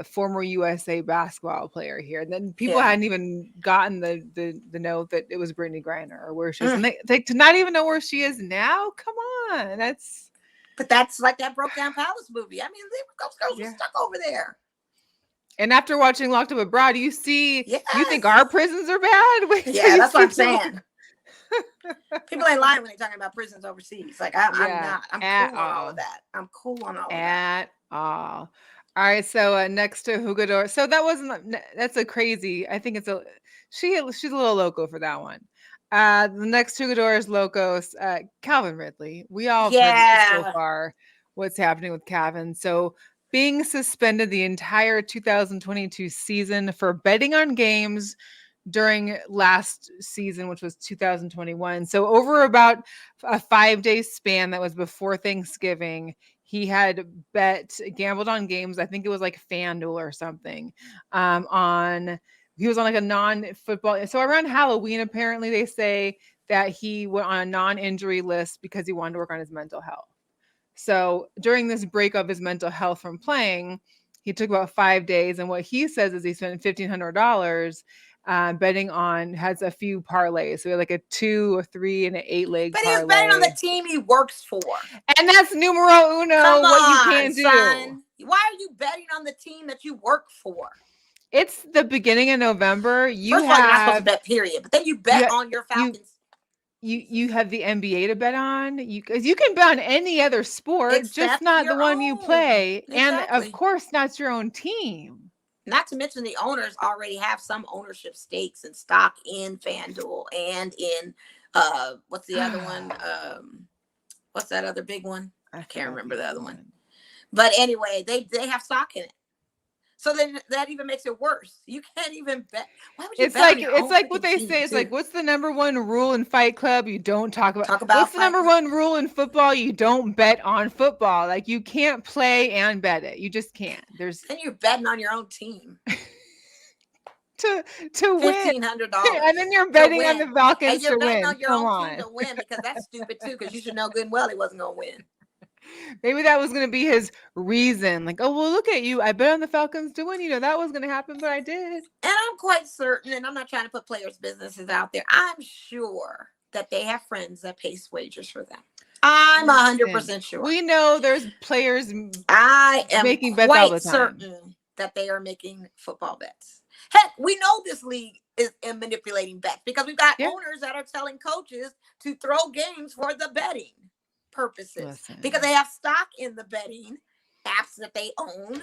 former USA basketball player here. And then people hadn't even gotten the note that it was Brittney Griner or where she is. And they to not even know where she is now. Come on. But that's like that Broke Down Palace movie. I mean, those girls were stuck over there. And after watching Locked Up Abroad, you see, you think our prisons are bad? That's what I'm saying. People ain't lying when they're talking about prisons overseas. Like, I'm not. I'm cool on all of that. I'm cool on all of that. At all. All right, so next to Jugadores. So that's a crazy. I think she's a little loco for that one. The next Jugadores Locos, Calvin Ridley. We all heard so far what's happening with Calvin. So being suspended the entire 2022 season for betting on games during last season, which was 2021. So over about a 5-day span that was before Thanksgiving, he had gambled on games. I think it was like FanDuel or something. He was on like a non-football. So around Halloween, apparently they say that he went on a non-injury list because he wanted to work on his mental health. So during this break of his mental health from playing, he took about 5 days. And what he says is he spent $1,500 betting on, has a few parlays. So we had like a 2 or 3 and an 8-leg parlay. But he's betting on the team he works for. And that's numero uno, what you can't do. Why are you betting on the team that you work for? It's the beginning of November. First of all, you're not supposed to bet, period. But then you bet on your Falcons. You have the NBA to bet on. You can bet on any other sport, just not the one you play. Exactly. And of course, not your own team. Not to mention the owners already have some ownership stakes and stock in FanDuel and in what's the other one? What's that other big one? I can't remember the other one. But anyway, they have stock in it. So then that even makes it worse. You can't even bet. Why would you bet? It's like what they say. It's like, what's the number one rule in Fight Club? You don't talk about. What's the number one rule in football? You don't bet on football. Like, you can't play and bet it. You just can't. Then you're betting on your own team. to win $1,500, and then you're betting on the Falcons to win. And you're betting on your own team to win, because that's stupid too. Because you should know good and well he wasn't going to win. Maybe that was going to be his reason. Like, oh, well, look at you. I bet on the Falcons to win. You know, that was going to happen, but I did. And I'm quite certain, and I'm not trying to put players' businesses out there, I'm sure that they have friends that place wagers for them. I'm 100% sure. We know there's players I am making bets all the quite time. certain that they are making football bets. Heck, we know this league is manipulating bets because we've got owners that are telling coaches to throw games for the betting purposes because they have stock in the betting apps that they own.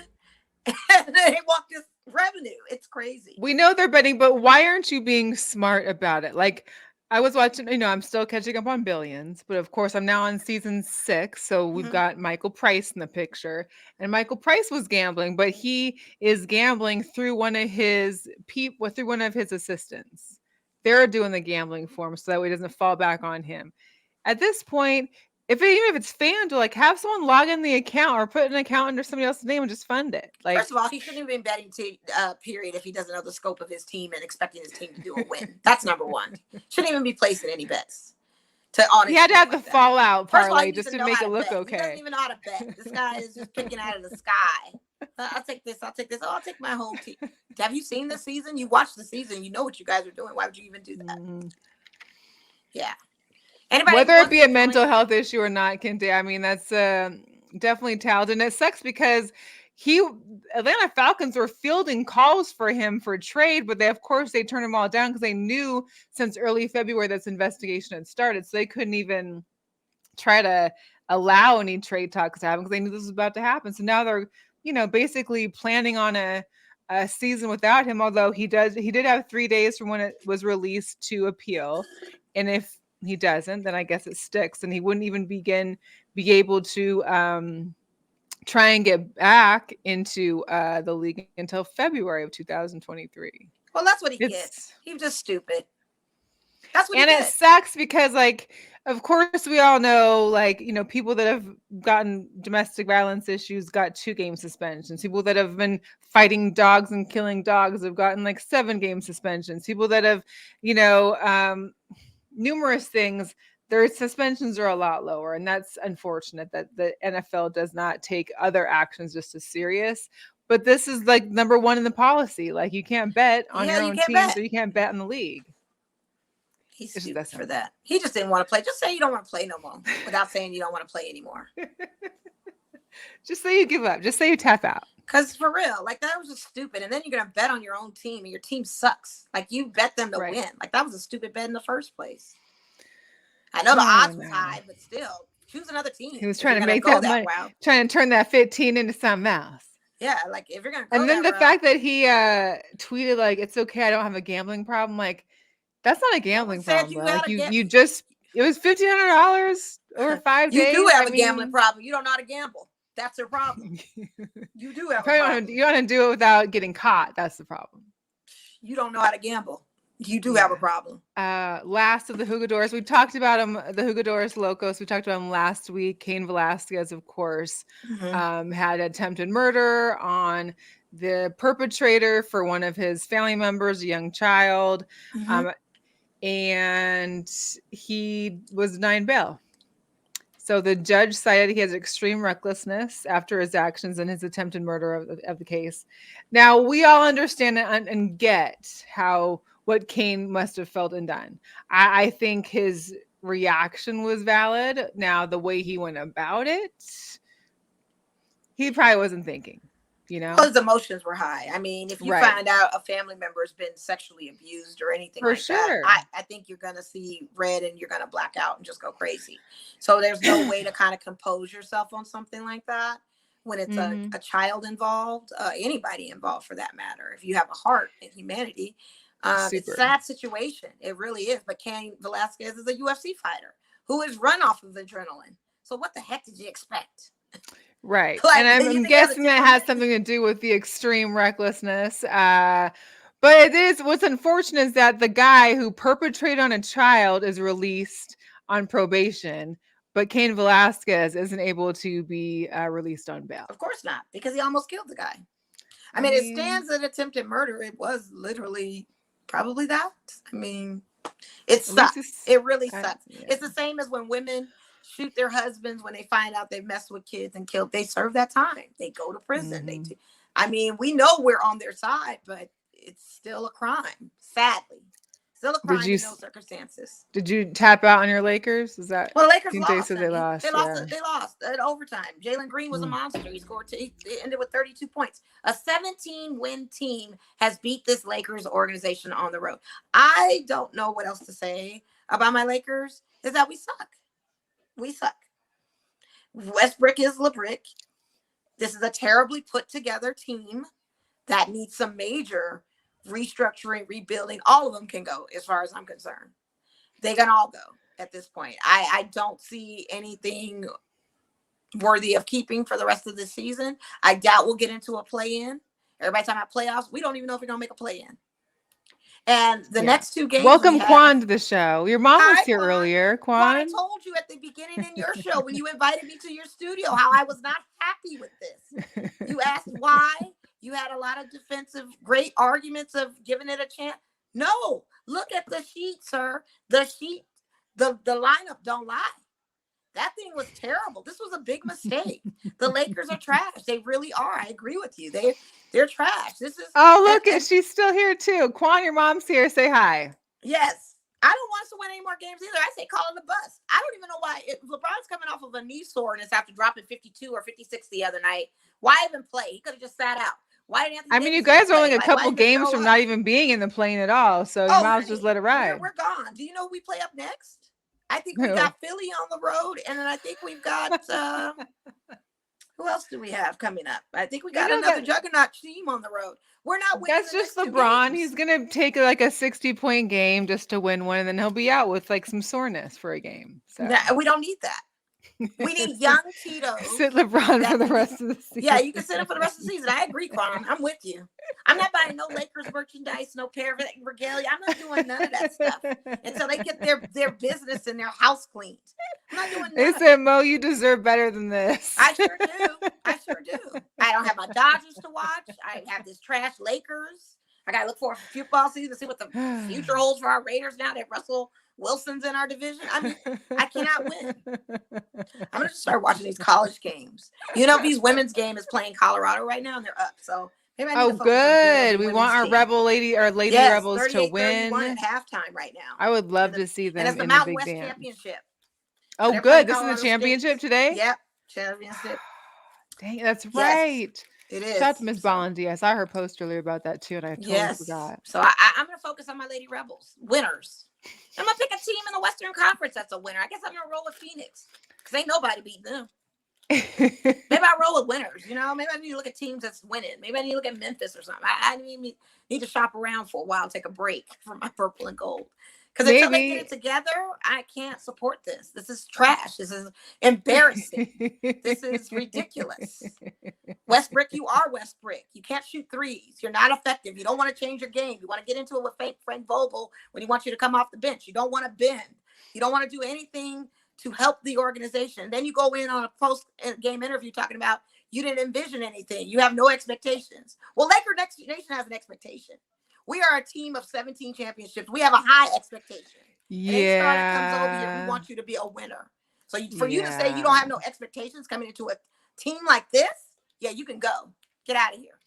And they want this revenue. It's crazy. We know they're betting, but why aren't you being smart about it? Like, I was watching, I'm still catching up on Billions, but of course I'm now on season 6. So we've got Michael Price in the picture, and Michael Price was gambling, but he is gambling through one of his through one of his assistants. They're doing the gambling for him so that way it doesn't fall back on him. At this point, even if it's FanDuel, like, have someone log in the account or put an account under somebody else's name and just fund it. Like, first of all, he shouldn't have been betting period if he doesn't know the scope of his team and expecting his team to do a win. That's number one. Shouldn't even be placing any bets. He had to have the fallout parlay just to make it look okay. He doesn't even know how to bet. This guy is just picking out of the sky. I'll take this. I'll take this. Oh, I'll take my whole team. Have you seen the season? You watched the season. You know what you guys are doing. Why would you even do that? Yeah. Whether it be a mental health issue or not, Kente, I mean, that's definitely talented. And it sucks because Atlanta Falcons were fielding calls for him for trade, but of course they turned them all down because they knew since early February this investigation had started. So they couldn't even try to allow any trade talks to happen because they knew this was about to happen. So now they're, basically planning on a season without him, although he did have 3 days from when it was released to appeal. And if he doesn't, then I guess it sticks, and he wouldn't even be able to try and get back into the league until February of 2023. Well, that's what he gets. He was just stupid. That's what. And it sucks because, like, of course, we all know, like, people that have gotten domestic violence issues got 2-game suspensions. People that have been fighting dogs and killing dogs have gotten like 7-game suspensions. People that have, numerous things, their suspensions are a lot lower, and that's unfortunate that the NFL does not take other actions just as serious. But this is like number one in the policy. Like, you can't bet on your own team, so you can't bet on the league. He's stupid for that. He just didn't want to play. Just say you don't want to play no more without saying you don't want to play anymore. Just say you give up. Just say you tap out. Because for real, like, that was just stupid. And then you're going to bet on your own team, and your team sucks. Like, you bet them to win. Like, that was a stupid bet in the first place. I know the odds was high, but still, choose another team. He was trying to make that money, trying to turn that 15 into something else. Yeah, like, if you're going to And then the fact that he tweeted, like, it's okay, I don't have a gambling problem. Like, that's not a gambling problem. Like, you just, it was $1,500 over 5 days. You do have a gambling problem. You don't know how to gamble. That's your problem. You do have a problem. You want to do it without getting caught. That's the problem. You don't know how to gamble. You do have a problem. Last of the Jugadores. We talked about him, the Jugadores Locos. We talked about him last week. Cain Velasquez, of course, had attempted murder on the perpetrator for one of his family members, a young child. And he was denied bail. So the judge cited he has extreme recklessness after his actions and his attempted murder of the case. Now, we all understand and get what Cain must have felt and done. I think his reaction was valid. Now, the way he went about it, he probably wasn't thinking, Well, his emotions were high. I mean, if you find out a family member has been sexually abused or anything that, I think you're going to see red and you're going to black out and just go crazy. So there's no way to kind of compose yourself on something like that when it's a child involved, anybody involved for that matter. If you have a heart in humanity, it's a sad situation. It really is. But Cain Velasquez is a UFC fighter who is run off of adrenaline. So what the heck did you expect? Right. Like, and I'm guessing that has something to do with the extreme recklessness. But what's unfortunate is that the guy who perpetrated on a child is released on probation, but Cain Velasquez isn't able to be released on bail. Of course not, because he almost killed the guy. I mean, it stands an attempted murder. It was literally probably that. I mean, it sucks. It really sucks. Yeah. It's the same as when women shoot their husbands when they find out they messed with kids and killed. They serve that time. They go to prison. I mean, we know we're on their side, but it's still a crime. Sadly, Still a crime in no circumstances. Did you tap out on your Lakers? Is that? Well, the Lakers Kinte lost. said they lost. They lost at overtime. Jalen Green was a monster. He scored. He ended with 32 points. A 17-win team has beat this Lakers organization on the road. I don't know what else to say about my Lakers. Is that we suck. We suck. Westbrook is LeBrick. This is a terribly put together team that needs some major restructuring, rebuilding. All of them can go, as far as I'm concerned. They can all go at this point. I don't see anything worthy of keeping for the rest of the season. I doubt we'll get into a play-in. Everybody's talking about playoffs. We don't even know if we're going to make a play-in. And the next two games. Welcome, Quan, to the show. Your mom was here earlier. Quan, I told you at the beginning in your show when you invited me to your studio how I was not happy with this. You asked why. You had a lot of defensive, great arguments of giving it a chance. No, look at the sheet, sir. The sheet, the lineup don't lie. That thing was terrible. This was a big mistake. The Lakers are trash. They really are. I agree with you. They're trash. This is. Oh, look, she's still here too. Quan, your mom's here. Say hi. Yes. I don't want us to win any more games either. I say call it a bust. I don't even know why. LeBron's coming off of a knee soreness after dropping 52 or 56 the other night. Why even play? He could have just sat out. Why didn't Anthony Davis you guys are only play? a couple games from not even being in the plane at all. So you might as well just let it ride. We're gone. Do you know who we play up next? I think we got Philly on the road, and then I think we've got who else do we have coming up? I think we got another juggernaut team on the road. We're not winning. That's just LeBron. He's gonna take like a 60-point game just to win one, and then he'll be out with like some soreness for a game. So we don't need that. We need young Tito's. Sit LeBron for the rest of the season. Yeah, you can sit him for the rest of the season. I agree, Quan. I'm with you. I'm not buying no Lakers merchandise, no pair of regalia. I'm not doing none of that stuff until they get their business and their house cleaned. I'm not doing none. They said, Mo, you deserve better than this. I sure do. I don't have my Dodgers to watch. I have this trash Lakers. I got to look for a football season to see what the future holds for our Raiders now that Russell Wilson's in our division. I mean, I cannot win. I'm going to start watching these college games. You know, these women's game is playing Colorado right now, and they're up. So maybe I need to good. We want our lady Rebels to win. At halftime right now. I would love to see them. And it's the Mountain West Championship. Oh, good. This is the championship today? Yep. Championship. Dang, that's right. Yes, it is. Shout out to Miss Bollandy. I saw her post earlier about that too, and I totally forgot. So I'm going to focus on my Lady Rebels. Winners. I'm going to pick a team in the Western Conference that's a winner. I guess I'm going to roll with Phoenix because ain't nobody beating them. Maybe I roll with winners. You know, maybe I need to look at teams that's winning. Maybe I need to look at Memphis or something. I need to shop around for a while, take a break from my purple and gold. Because until they get it together, I can't support this. This is trash. This is embarrassing. This is ridiculous. Westbrook, you are Westbrook. You can't shoot threes. You're not effective. You don't want to change your game. You want to get into it with Frank Vogel when he wants you to come off the bench. You don't want to bend. You don't want to do anything to help the organization. Then you go in on a post-game interview talking about you didn't envision anything. You have no expectations. Well, Laker Nation has an expectation. We are a team of 17 championships. We have a high expectation. Yeah. And comes over here. We want you to be a winner. So for you to say you don't have no expectations coming into a team like this, yeah, you can go. Get out of here.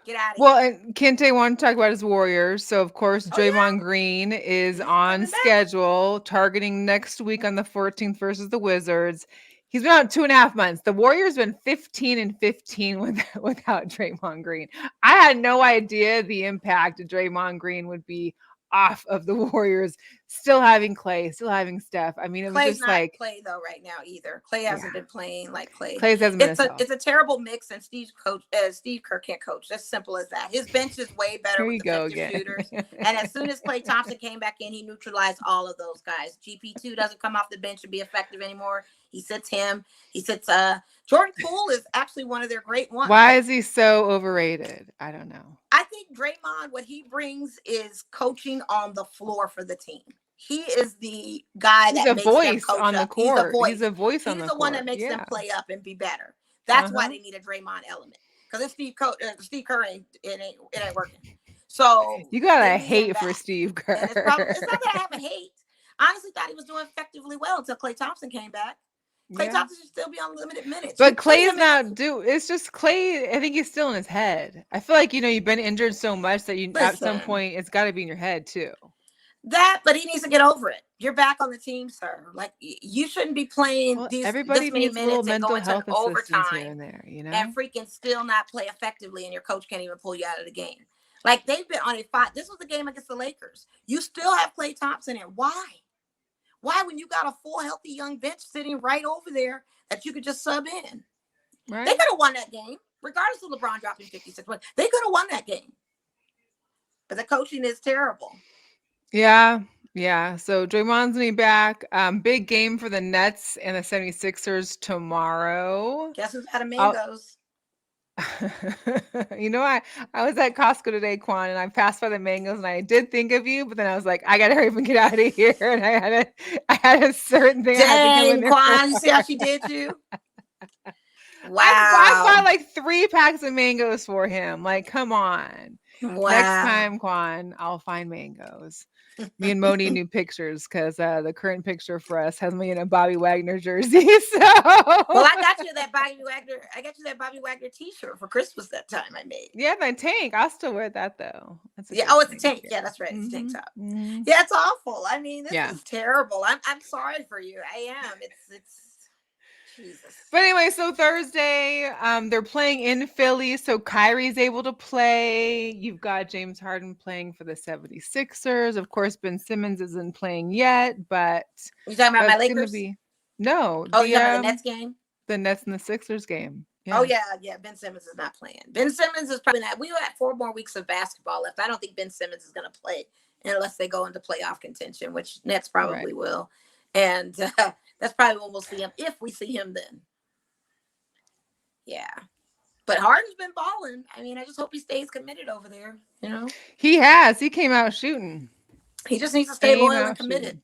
Get out of here. Well, and Kinte wanted to talk about his Warriors. So, of course, Draymond Green is on schedule, targeting next week on the 14th versus the Wizards. He's been out 2.5 months. The Warriors been 15-15 without Draymond Green. I had no idea the impact of Draymond Green would be off of the Warriors. Still having Clay, still having Steph. I mean, it was Clay's just not like Clay though right now either. Clay hasn't been playing like Clay. Clay hasn't been. It's a terrible mix, and Steve Kerr can't coach. That's simple as that. His bench is way better with defensive shooters. And as soon as Klay Thompson came back in, he neutralized all of those guys. GP2 doesn't come off the bench and be effective anymore. He sits him. He sits Jordan Poole is actually one of their great ones. Why is he so overrated? I don't know. I think Draymond, what he brings is coaching on the floor for the team. He is the guy that makes them coach on the court. He's a voice on the court. He's the one that makes them play up and be better. That's why they need a Draymond element. Because if Steve Kerr it ain't working. So you gotta hate for Steve Kerr. It's not that I have a hate. I honestly thought he was doing effectively well until Klay Thompson came back. Klay Thompson should still be on limited minutes. But Clay's not it's just Klay, I think he's still in his head. I feel like, you've been injured so much that at some point it's gotta be in your head too. But he needs to get over it. You're back on the team, sir. Like, you shouldn't be playing Well, this everybody many needs a little minutes and go mental into an health assistance here overtime and there, and freaking still not play effectively, and your coach can't even pull you out of the game. Like, they've been on a fight. This was the game against the Lakers. You still have Klay Thompson in. Why? Why, when you got a full, healthy young bench sitting right over there that you could just sub in? Right. They could have won that game, regardless of LeBron dropping 56 points. They could have won that game. But the coaching is terrible. Yeah. So Draymond's gonna be back. Big game for the Nets and the 76ers tomorrow. Guess who's out of mangoes? You know, I was at Costco today, Quan, and I passed by the mangoes, and I did think of you, but then I was like, I gotta hurry up and get out of here, and I had a certain thing. Dang, Quan, you see how she did you? Wow. I bought like 3 packs of mangoes for him. Like, come on. Wow. Next time, Quan, I'll find mangoes. Me and Moni new pictures because the current picture for us has me in a Bobby Wagner jersey. So, well, I got you that Bobby Wagner T-shirt for Christmas that time I made. Yeah, my tank. I'll still wear that though. It's a tank. Yeah, that's right. It's a tank top. Mm-hmm. Yeah, it's awful. I mean, this is terrible. I'm sorry for you. I am. It's. Jesus. But anyway, so Thursday, they're playing in Philly, so Kyrie's able to play. You've got James Harden playing for the 76ers. Of course, Ben Simmons isn't playing yet, but you talking about my Lakers? No. Oh, you're talking about the Nets game? The Nets and the Sixers game. Yeah. Oh, yeah. Ben Simmons is not playing. Ben Simmons is probably not. We have 4 more weeks of basketball left. I don't think Ben Simmons is going to play unless they go into playoff contention, which Nets probably will. And that's probably when we'll see him, if we see him then. Yeah. But Harden's been balling. I mean, I just hope he stays committed over there, you know? He has. He came out shooting. He just needs to stay loyal and committed,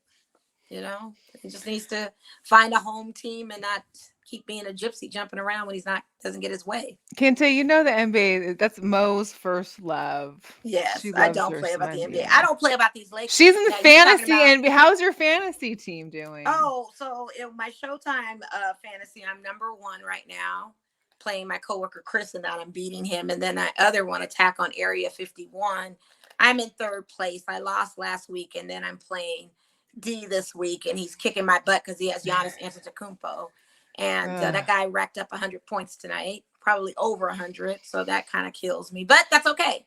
you know? He just needs to find a home team and not keep being a gypsy jumping around when doesn't get his way. Kente, you know the NBA, that's Mo's first love. Yes, I don't play about the NBA. I don't play about these Lakers. She's in the fantasy NBA. How's your fantasy team doing? Oh, so in my Showtime fantasy, I'm number 1 right now, playing my coworker Chris, and I'm beating him. And then my other one, Attack on Area 51, I'm in 3rd place. I lost last week, and then I'm playing D this week, and he's kicking my butt because he has Giannis Antetokounmpo. And that guy racked up 100 points tonight, probably over 100. So that kind of kills me, but that's okay.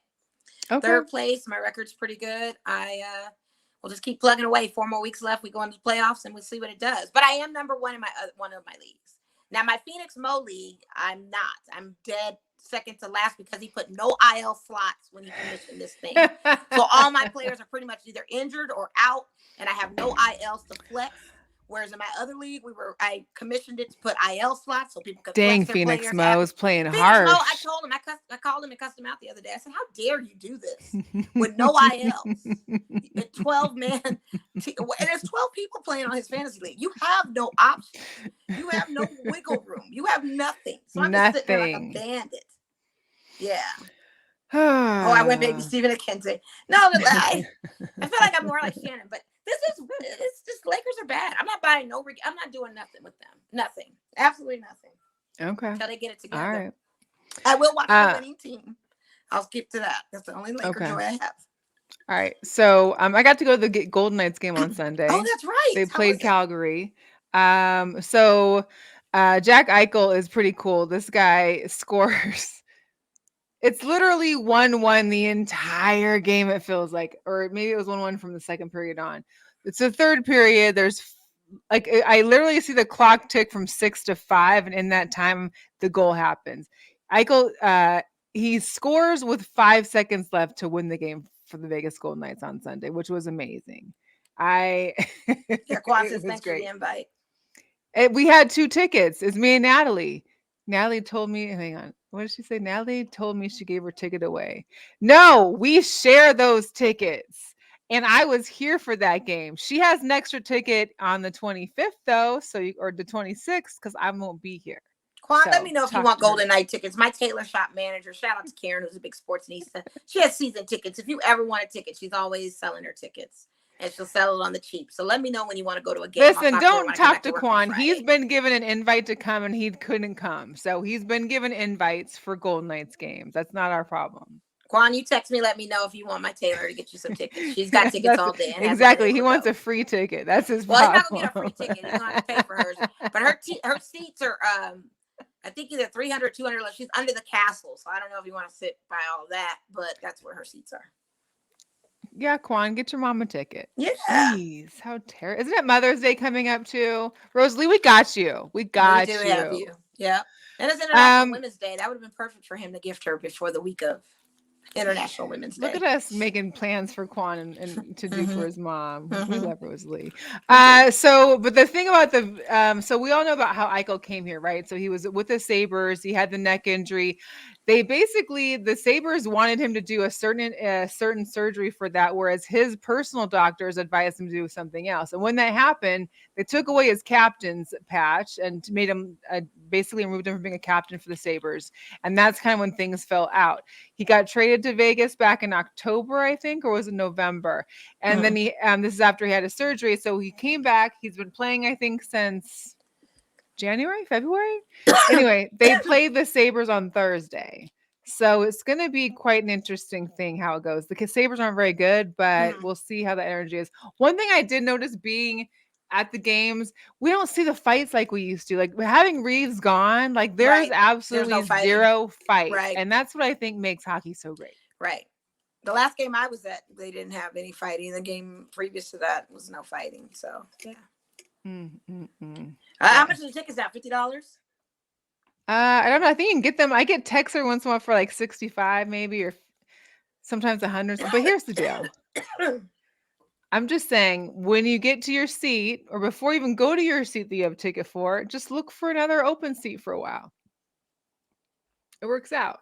3rd place. My record's pretty good. We'll just keep plugging away. 4 more weeks left. We go into the playoffs and we'll see what it does. But I am number 1 in one of my leagues. Now, my Phoenix Mo league, I'm not. I'm dead second to last because he put no IL slots when he commissioned this thing. So all my players are pretty much either injured or out, and I have no ILs to flex. Whereas in my other league, I commissioned it to put IL slots so people could flex their Phoenix players. Mo is playing hard. I told him, I called him and cussed him out the other day. I said, how dare you do this with no ILs? 12 man, and there's 12 people playing on his fantasy league. You have no option. You have no wiggle room. You have nothing. So I'm just sitting there like a bandit. Yeah. I went baby Stephen Akente. No, I feel like I'm more like Shannon, but it's just Lakers are bad. I'm not buying I'm not doing nothing with them. Nothing. Absolutely nothing. Okay. Until they get it together. All right. I will watch the winning team. I'll skip to that. That's the only Laker joy I have. All right. So I got to go to the Golden Knights game on Sunday. Oh, that's right. They played Calgary. So Jack Eichel is pretty cool. This guy scores. It's literally 1-1 the entire game, it feels like. Or maybe it was 1-1 from the second period on. It's the 3rd period. There's like, I literally see the clock tick from 6 to 5. And in that time, the goal happens. Eichel, he scores with 5 seconds left to win the game for the Vegas Golden Knights on Sunday, which was amazing. Thanks for the invite. We had 2 tickets. It's me and Natalie. Natalie told me, hang on. What did she say? Natalie told me she gave her ticket away. No, we share those tickets. And I was here for that game. She has an extra ticket on the 25th, though, or the 26th, because I won't be here. Quan, let me know if you want Golden Knight tickets. My Taylor shop manager, shout out to Karen, who's a big Sportsnista. She has season tickets. If you ever want a ticket, she's always selling her tickets. And she'll sell it on the cheap. So let me know when you want to go to a game. Listen, don't talk to Quan. He's been given an invite to come and he couldn't come. So he's been given invites for Golden Knights games. That's not our problem. Quan, you text me, let me know if you want my tailor to get you some tickets. She's got tickets all day. And exactly. He wants a free ticket. That's his problem. Well, he's not going to get a free ticket. He's going to have to pay for hers. But her seats are, I think either 300 or 200. She's under the castle. So I don't know if you want to sit by all that, but that's where her seats are. Yeah, Quan, get your mom a ticket. Yeah. Jeez, how terrible. Isn't it Mother's Day coming up too? Rosalie, we got you. We got you. Have you. Yeah. And it's International Women's Day. That would have been perfect for him to gift her before the week of International Women's Day. Look at us making plans for Quan and to do for his mom. We love Rosalie. But the thing about so we all know about how Eichel came here, right? So he was with the Sabres. He had the neck injury. The Sabres wanted him to do a certain surgery for that, whereas his personal doctors advised him to do something else. And when that happened, they took away his captain's patch and made him basically removed him from being a captain for the Sabres. And that's kind of when things fell out. He got traded to Vegas back in October, I think, or was it November? And then this is after he had his surgery. So he came back. He's been playing, I think, since January, February. Anyway, they played the Sabres on Thursday. So it's going to be quite an interesting thing how it goes. The Sabres aren't very good, but we'll see how the energy is. One thing I did notice being at the games, we don't see the fights like we used to. Like having Reeves gone, like there's absolutely zero fight. Right. And that's what I think makes hockey so great. Right. The last game I was at, they didn't have any fighting. The game previous to that was no fighting. So, yeah. How much are the tickets now? $50? I don't know. I think you can get them. I get texts every once in a while for like 65 maybe, or sometimes 100. But here's the deal. I'm just saying, when you get to your seat, or before you even go to your seat that you have a ticket for, just look for another open seat for a while. It works out.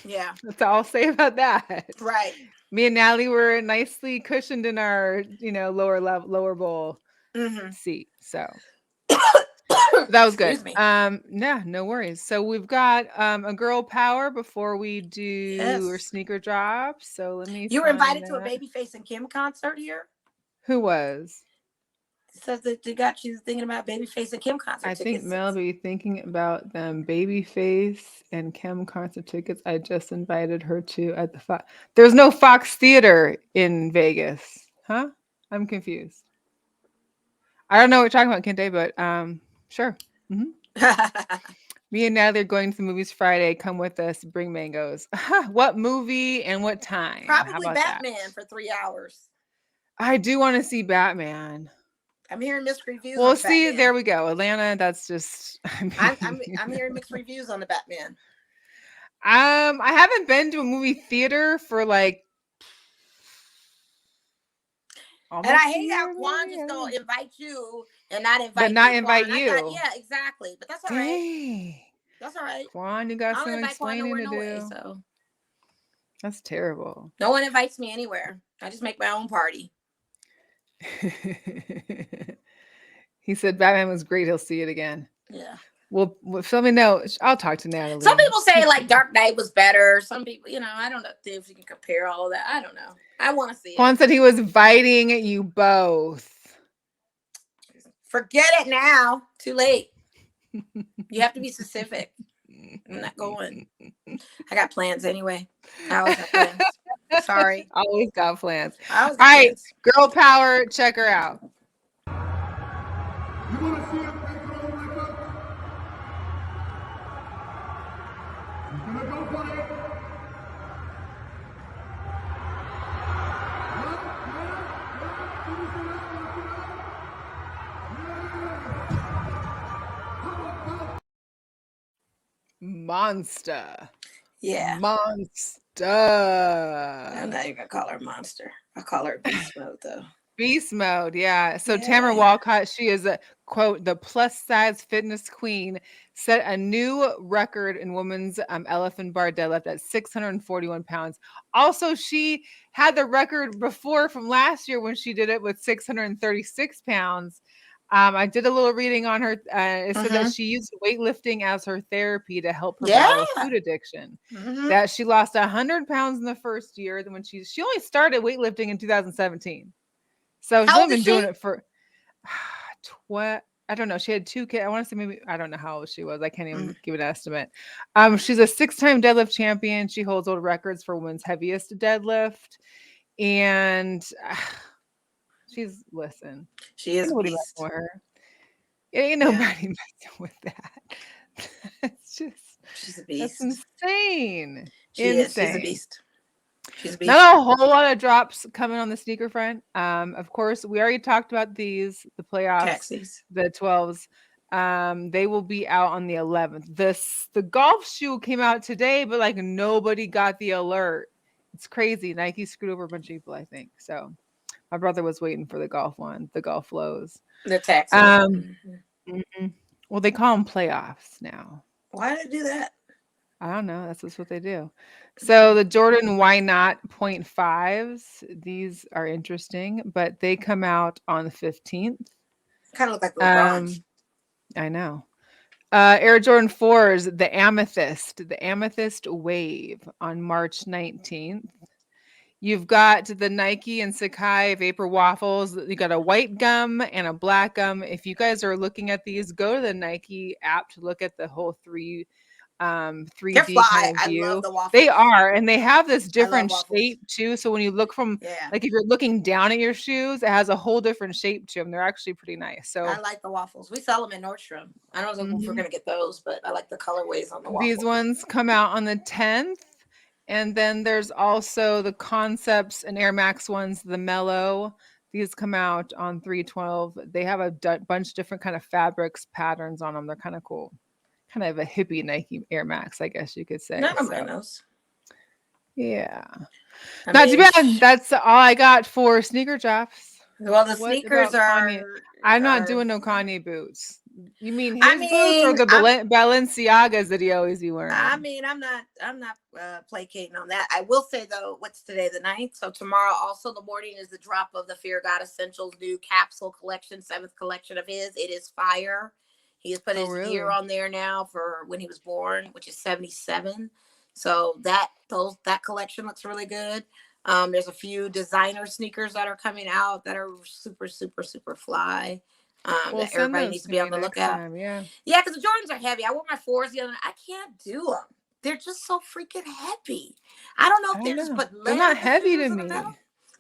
Yeah. That's all I'll say about that. Right. Me and Natalie were nicely cushioned in our, lower bowl seat. So that was good. No worries. So we've got a girl power before we do our sneaker drop. So let me. You were invited to a Babyface and Kim concert here? Who was? It says that they got you thinking about Babyface and Kim concert tickets. I think Mel be thinking about them Babyface and Kim concert tickets. I just invited her to at the Fox. There's no Fox Theater in Vegas, huh? I'm confused. I don't know what you're talking about, Kente, but sure. Me and Natalie are going to the movies Friday. Come with us. Bring mangoes. What movie and what time? Probably Batman for 3 hours. I do want to see Batman. I'm hearing mixed reviews. Well, see, Batman. There we go. Atlanta, that's just. I'm hearing mixed reviews on the Batman. I haven't been to a movie theater for like. And I hate how Quan just don't invite you and not invite but not invite you. Yeah, exactly. But that's all right. That's all right. Quan, you got some explaining to do. So that's terrible. No one invites me anywhere. I just make my own party. He said Batman was great. He'll see it again. Yeah. Well, let me know. I'll talk to Natalie. Some people say like Dark Knight was better. Some people, I don't know if you can compare all of that. I don't know. I want to see it. Juan said he was inviting you both. Forget it now. Too late. You have to be specific. I'm not going. I got plans anyway. I always have plans. Sorry. Always got plans. All right. Plans. Girl power. Check her out. You want to see a big girl record? He's going to go for it. Monster. Yeah. Monster. I'm not even going to call her Monster. I'll call her Beast Mode, though. Beast Mode, yeah. So Tamara Walcott, she is a, quote, the plus size fitness queen, set a new record in women's elephant bar deadlift at 641 pounds. Also, she had the record before from last year when she did it with 636 pounds. I did a little reading on her. It said that she used weightlifting as her therapy to help her battle food addiction. That she lost 100 pounds in the first year. Then when she only started weightlifting in 2017. So she's only been doing it for I don't know. She had 2 kids. I want to say maybe I don't know how old she was. I can't even Mm. give an estimate. She's a 6-time deadlift champion. She holds world records for women's heaviest deadlift, and she's listen. She is Ain't a nobody beast. messing with her. Ain't Yeah. nobody messing with that. It's just She's a that's beast. insane. She is. She's a Insane. beast. She's a beast. Not a whole lot of drops coming on the sneaker front. Of course, we already talked about the playoffs, Taxis. the 12s. They will be out on the 11th. The golf shoe came out today, but like nobody got the alert. It's crazy. Nike screwed over a bunch of people, I think. So my brother was waiting for the golf one, the golf lows. The taxis. Well, they call them playoffs now. Why did they do that? I don't know. That's just what they do. So the Jordan Why Not 0.5s, these are interesting, but they come out on the 15th. Kind of look like LeBron. I know. Air Jordan 4s, the Amethyst Wave on March 19th. You've got the Nike and Sakai Vapor Waffles. You got a white gum and a black gum. If you guys are looking at these, go to the Nike app to look at the whole 3D kind of view. I love the waffles. They are, and they have this different shape too. So when you look from, like if you're looking down at your shoes, it has a whole different shape to them. They're actually pretty nice. So I like the waffles. We sell them in Nordstrom. I don't know if we're gonna get those, but I like the colorways on the waffles. These ones come out on the 10th, and then there's also the Concepts and Air Max ones, the Mellow. These come out on 3/12. They have a bunch of different kind of fabrics, patterns on them. They're kind of cool. Kind of a hippie Nike Air Max, I guess you could say. None of those. Yeah. Not too bad. That's all I got for sneaker drops. Well, the sneakers are. I'm not doing no Kanye boots. You mean his boots or the Balenciagas that he always be wearing? I mean, I'm not placating on that. I will say though, what's today, the 9th? So tomorrow, also the morning, is the drop of the Fear God Essentials new capsule collection, 7th collection of his. It is fire. He has put his year on there now for when he was born, which is 77. So that collection looks really good. There's a few designer sneakers that are coming out that are super, super, super fly. That everybody needs to be able to look at. Yeah, because the Jordans are heavy. I wore my 4s the other night. I can't do them. They're just so freaking heavy. I don't know if they're just put leather. They're not heavy to me.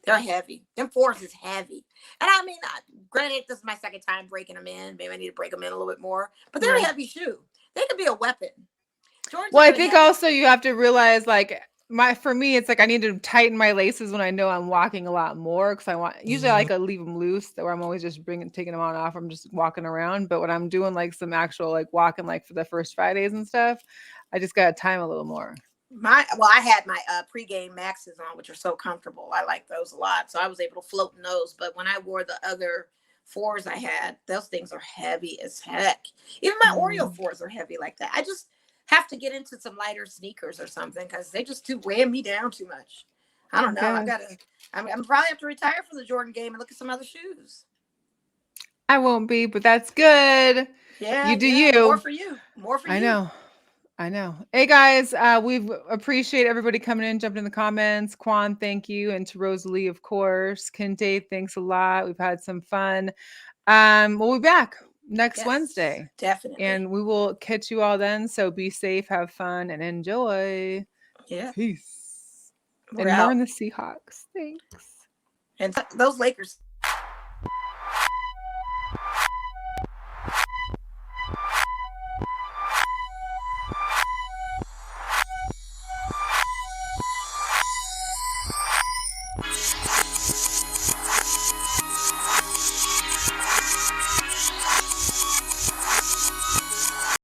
They're heavy. Them 4s is heavy. And I mean, granted, this is my second time breaking them in. Maybe I need to break them in a little bit more. But they're a heavy shoe. They could be a weapon. Well, I think also you have to realize, like, for me, it's like I need to tighten my laces when I know I'm walking a lot more, because usually I like to leave them loose, where I'm always just taking them on off. I'm just walking around. But when I'm doing like some actual like walking, like for the first Fridays and stuff, I just gotta time a little more. I had my pregame Maxes on, which are so comfortable. I like those a lot, so I was able to float in those. But when I wore the other 4s I had, those things are heavy as heck. Even my Oreo 4s are heavy like that. I just have to get into some lighter sneakers or something, because they just weighing me down too much. I don't know. I'm probably have to retire from the Jordan game and look at some other shoes. I won't be, but that's good. Yeah, you do you. More for you. I know. Hey guys, we appreciate everybody coming in, jumping in the comments. Quan, thank you, and to Rosalie, of course. Kente, thanks a lot. We've had some fun. We'll be back next Wednesday. Definitely. And we will catch you all then. So be safe, have fun, and enjoy. Yeah. Peace. We're and out. More in the Seahawks. Thanks. And those Lakers.